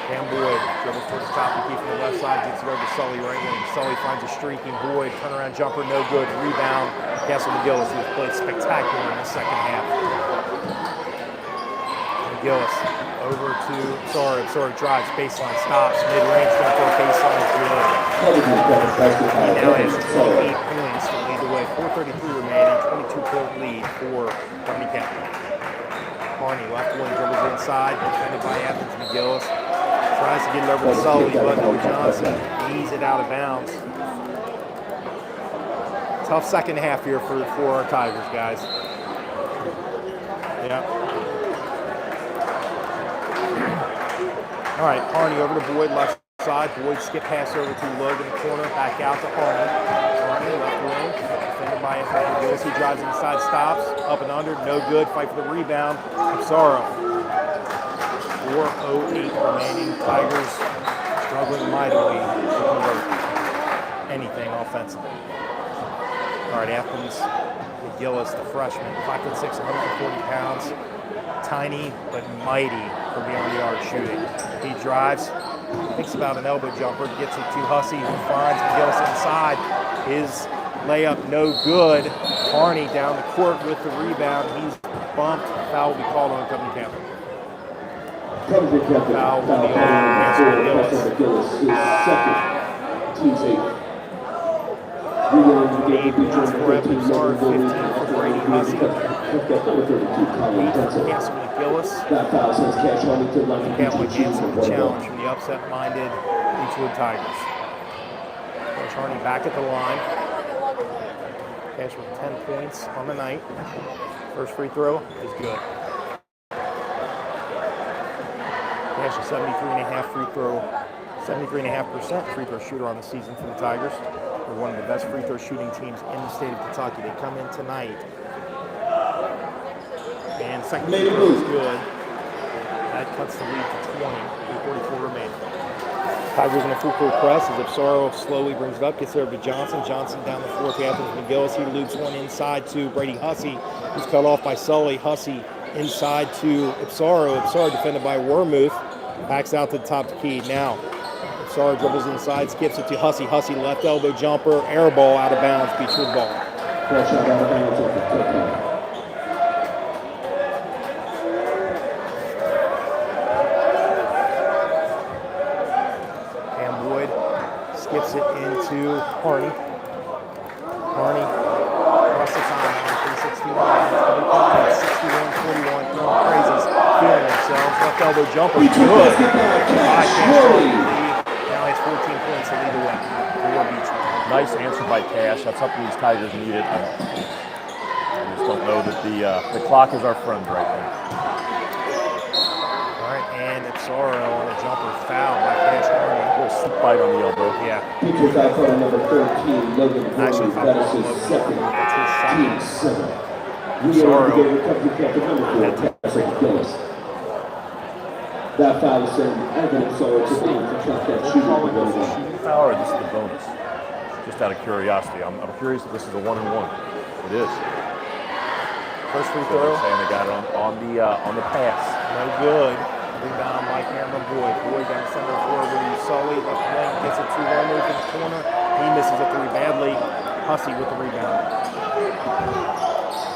Cam Boyd dribbles towards the top of the key from the left side, gets it over to Sully right wing. Sully finds a streaking Boyd, turnaround jumper, no good. Rebound, Castle McGillis, who has played spectacular in the second half. McGillis over to Sorry drives, baseline stops, mid-range, jumper, baseline is good. He now has 28 points to lead the way. 4:33 remaining, 22-point lead for Covington Catholic. Harney, left wing, dribbles inside, defended by Athens McGillis. Tries to get it over to Sully, but Noah Johnson knees it out of bounds. Tough second half here for our Tigers, guys. Yeah. All right, Harney over to Boyd, left side. Boyd skip pass over to Logan in the corner, back out to Harney. Harney, left wing, defended by Anthony McGillis. He drives inside, stops, up and under, no good. Fight for the rebound. Pizarro. 4:08 remaining. Tigers struggling mightily to convert anything offensively. All right, Athens McGillis, the freshman, 5'6", 140 pounds. Tiny but mighty for beyond the arc shooting. He drives, thinks about an elbow jumper, gets it to Hussey, who finds McGillis inside. His layup no good. Harney down the court with the rebound. He's bumped. Foul will be called on Covington Catholic. Foul will be on McGillis. Second, team's 8. 8 points for Evans, 15 for Brady Hussey. 8 for Castle McGillis. Catholic answered the challenge from the upset-minded Beechwood Tigers. Coach Harney back at the line. Cash with 10 points on the night. First free throw is good. Cash a 73.5 free throw, 73.5% free throw shooter on the season for the Tigers. They're one of the best free throw shooting teams in the state of Kentucky. They come in tonight. And second free throw is good. That cuts the lead to 20, 3:44 remaining. Tigers in a full court press as Ipsaro slowly brings it up, gets there to Johnson. Johnson down the floor to Athens McGillis. He loops one inside to Brady Hussey, who's cut off by Sully. Hussey inside to Ipsaro. Ipsaro defended by Wormuth. Backs out to the top of the key. Now, Ipsaro dribbles inside, skips it to Hussey. Hussey left elbow jumper, air ball out of bounds, Beechwood ball. Fresh out of bounds at the Kentucky. Skips it into Harney. Harney across the timeline, 3:61, 61-41, throwing crazies, feeling themselves. Left elbow jumper, good. Now has 14 points to lead the way for Beechwood. Nice answer by Cash. That's something these Tigers needed. I just don't know that the clock is our friend right now. All right, and Ipsaro on a jumper foul by Cash Harney. A little slip bite on the elbow. Yeah. Beechwood got photo number 13, Logan Actually, Vernon. That is his second. That's his Team second. 7. We are to get Kentucky Catholic number 4, Castle McGillis. That foul is sent Evan Ipsaro to aim to track that shooting. Shooting foul or this is the bonus? Just out of curiosity. I'm curious if this is a 1-and-1. It is. First free So throw. they're saying they got it on the pass. No good. Rebound by Cameron Boyd. Boyd down the center of the floor with Sully. Left wing gets it to Romo in the corner. He misses a three badly. Hussey with the rebound.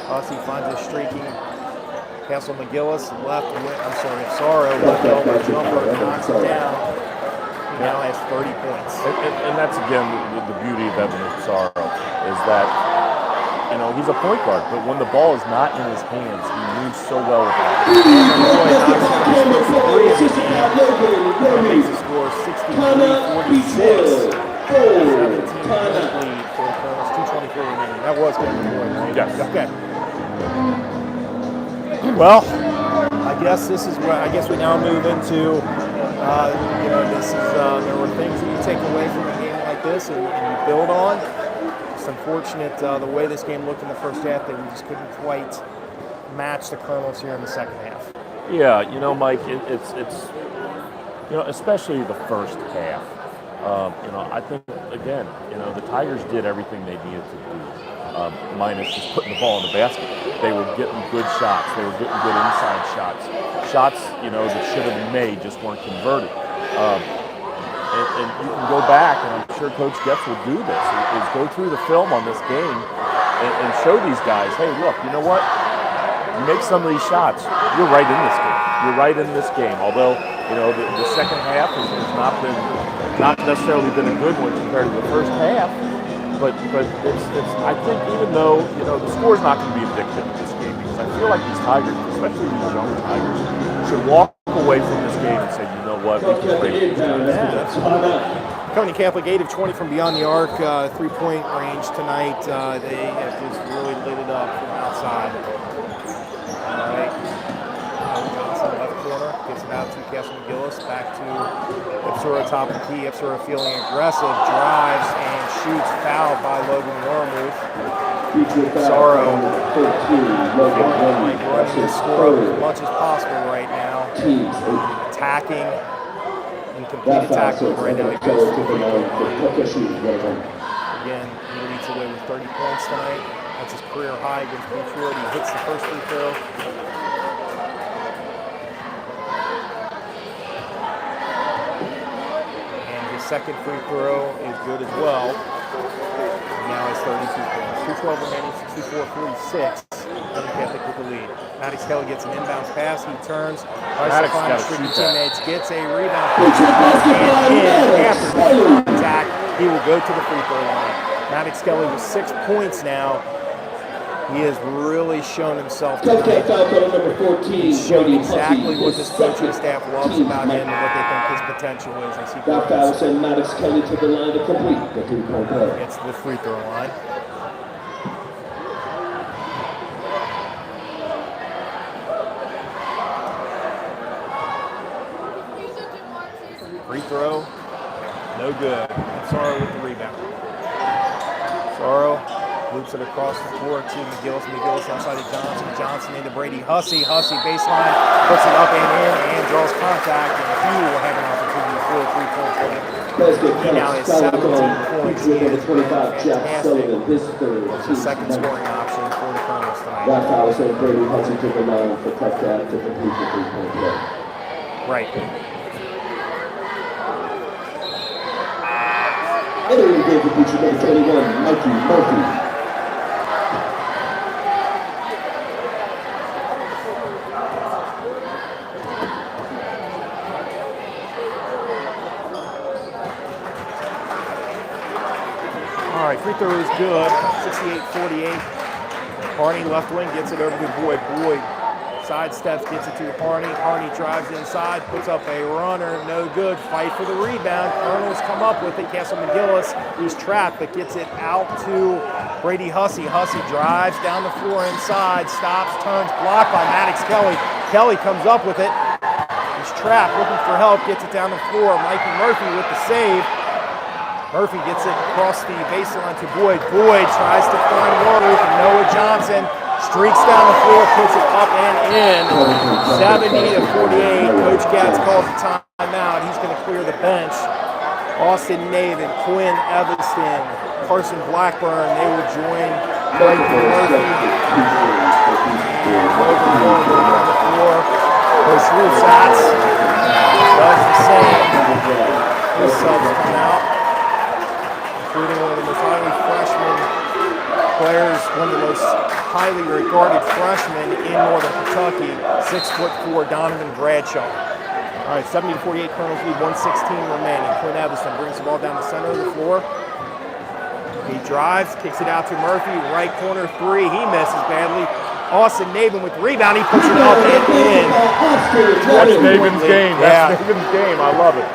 Hussey finds a streaking Castle McGillis. Sorrow left elbow jumper, knocks it down. He now has 30 points. And that's, again, the beauty of Evan Sorrow is that, you know, he's a point guard, but when the ball is not in his hands, he moves so well with it. Makes the score 63-46. 17-point lead for the Colonels. 2:24 remaining. That was Cameron Boyd, right? Yes. Okay. Well, I guess this is where we now move into. There were things that you take away from a game like this and you build on. It's unfortunate the way this game looked in the first half that we just couldn't quite match the Colonels here in the second half. Yeah, you know, Mike, it's you know, especially the first half. You know, I think, again, you know, the Tigers did everything they needed to do, minus just putting the ball in the basket. They were getting good shots. They were getting good inside shots. Shots, you know, that should have been made just weren't converted. And you can go back, and I'm sure Coach Getz will do this, is go through the film on this game and show these guys, hey, look, you know what? You make some of these shots, you're right in this game. You're right in this game. Although, you know, the second half has not necessarily been a good one compared to the first half. But it's I think even though, you know, the score's not going to be addictive in this game, because I feel like these Tigers, especially these young Tigers, should walk away from this game and say, you know what, we can break these guys. Covington Catholic 8 of 20 from beyond the arc, 3-point range tonight. They have just really lit it up from outside. All right. Johnson left corner, gets it out to Castle McGillis, back to Ipsura top of the key. Ipsura feeling aggressive, drives and shoots, fouled by Logan Wormuth. Sorrow running this score up as much as possible right now. Attacking and complete tackling right now. He goes to the again, he leads away with 30 points tonight. That's his career high against Beechwood. He hits the first free throw. And his second free throw is good as well. And now it's 32 points. 2:12 remaining, 64-46. Catholic with the lead. Maddox Kelly gets an inbounds pass. He turns. Tries to find his teammates. Gets a rebound. And after the attack, he will go to the free throw line. Maddox Kelly with 6 points now. He has really shown himself tonight. He's shown exactly what this coaching staff loves about him and what they think his potential is as he grows. Maddox Kelly to the line to complete the 3-point play. Gets to the free throw line. Free throw, no good. And Sorrow with the rebound. Sorrow loops it across the floor to McGillis. McGillis outside to Johnson. Johnson into Brady Hussey. Hussey baseline, puts it up and in, and draws contact. And he will have an opportunity for a 3-point play. He now has 17 points. He is fantastic. It's the second scoring option for the Colonels tonight. That foul sent Brady Hussey to the line for touchdown to complete the 3-point play. Right. Entering the game for Beechwood, number 21, Mikey Murphy. All right, free throw is good. 68-48. Harney left wing gets it over to Boyd. Boyd sidesteps, gets it to Harney. Harney drives inside, puts up a runner, no good. Fight for the rebound. Colonels come up with it. Castle McGillis, he's trapped, but gets it out to Brady Hussey. Hussey drives down the floor inside, stops, turns, blocked by Maddox Kelly. Kelly comes up with it. He's trapped, looking for help, gets it down the floor. Mikey Murphy with the save. Murphy gets it across the baseline to Boyd. Boyd tries to find Wormuth, and Noah Johnson streaks down the floor, puts it up and in. 70-48. Coach Gatz calls a timeout. He's going to clear the bench. Austin Navin, Quinn Evanston, Carson Blackburn, they will join Mikey Murphy. And Logan Moore will be on the floor. Coach Rusatz does the same. His subs come out, including one of the most highly freshman players, one of the most highly regarded freshmen in Northern Kentucky, 6'4", Donovan Bradshaw. All right, 70-48, Colonels lead, 1:16 remaining. Quinn Evanston brings the ball down the center of the floor. He drives, kicks it out to Murphy, right corner three. He misses badly. Austin Nabin with the rebound. He puts it up and in. That's Navin's game. That's Navin's game. I love it.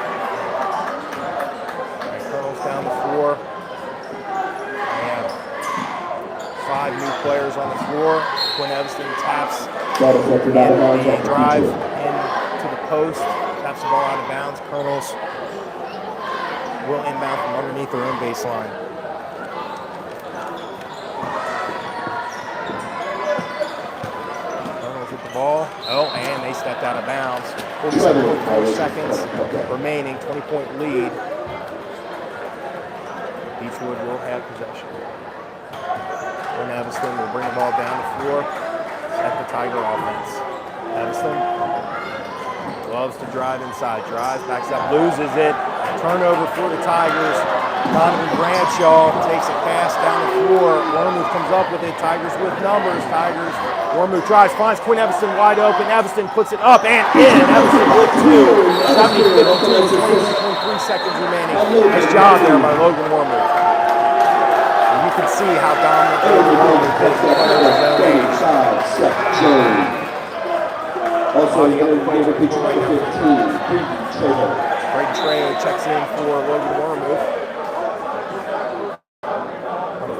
All right, Colonels down the floor. And 5 new players on the floor. Quinn Evanston taps and drive into the post. Taps the ball out of bounds. Colonels will inbound from underneath their own baseline. Ball. Oh, and they stepped out of bounds. 47.4 seconds remaining, 20-point lead. Beechwood will have possession. Quinn Evanston will bring the ball down the floor at the Tiger offense. Evanston loves to drive inside. Drives, backs up, loses it. Turnover for the Tigers. Donovan Bradshaw takes a pass down the floor. Wormuth comes up with it. Tigers with numbers. Wormuth drives, finds Quinn Evanston wide open. Evanston puts it up and in. Evanston with 2. 70-52, 22.3 seconds remaining. Nice job there by Logan Wormuth. And you can see how dominant Logan Wormuth is in front of his own age. Also, the other player featured number 15, Greg Trejo checks in for Logan Wormuth.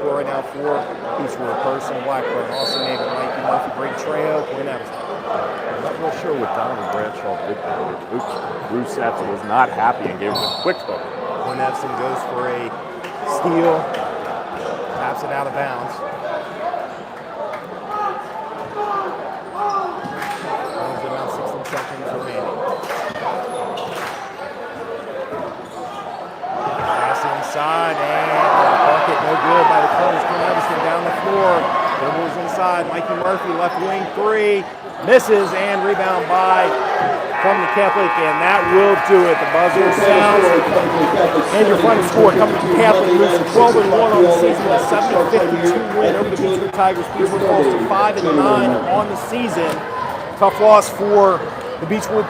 Right now for Beechwood, Person, Blackburn, Austin Navin, Mikey Murphy, Greg Trejo, Quinn Evanston. I'm not real sure what Donovan Bradshaw did there. Oops, Rusatz was not happy and gave him a quick hook. Quinn Evanston goes for a steal, taps it out of bounds. There's around 16 seconds remaining. Pass inside and bucket no good by the Colonels. Quinn Evanston down the floor. Dribbles inside. Mikey Murphy left wing 3. Misses and rebound by from the Catholic, and that will do it. The buzzer sounds. And your final score coming from Catholic moves to 12-1 on the season with a 70-52 win over the Beechwood Tigers. Beechwood falls to 5-9 on the season. Tough loss for the Beechwood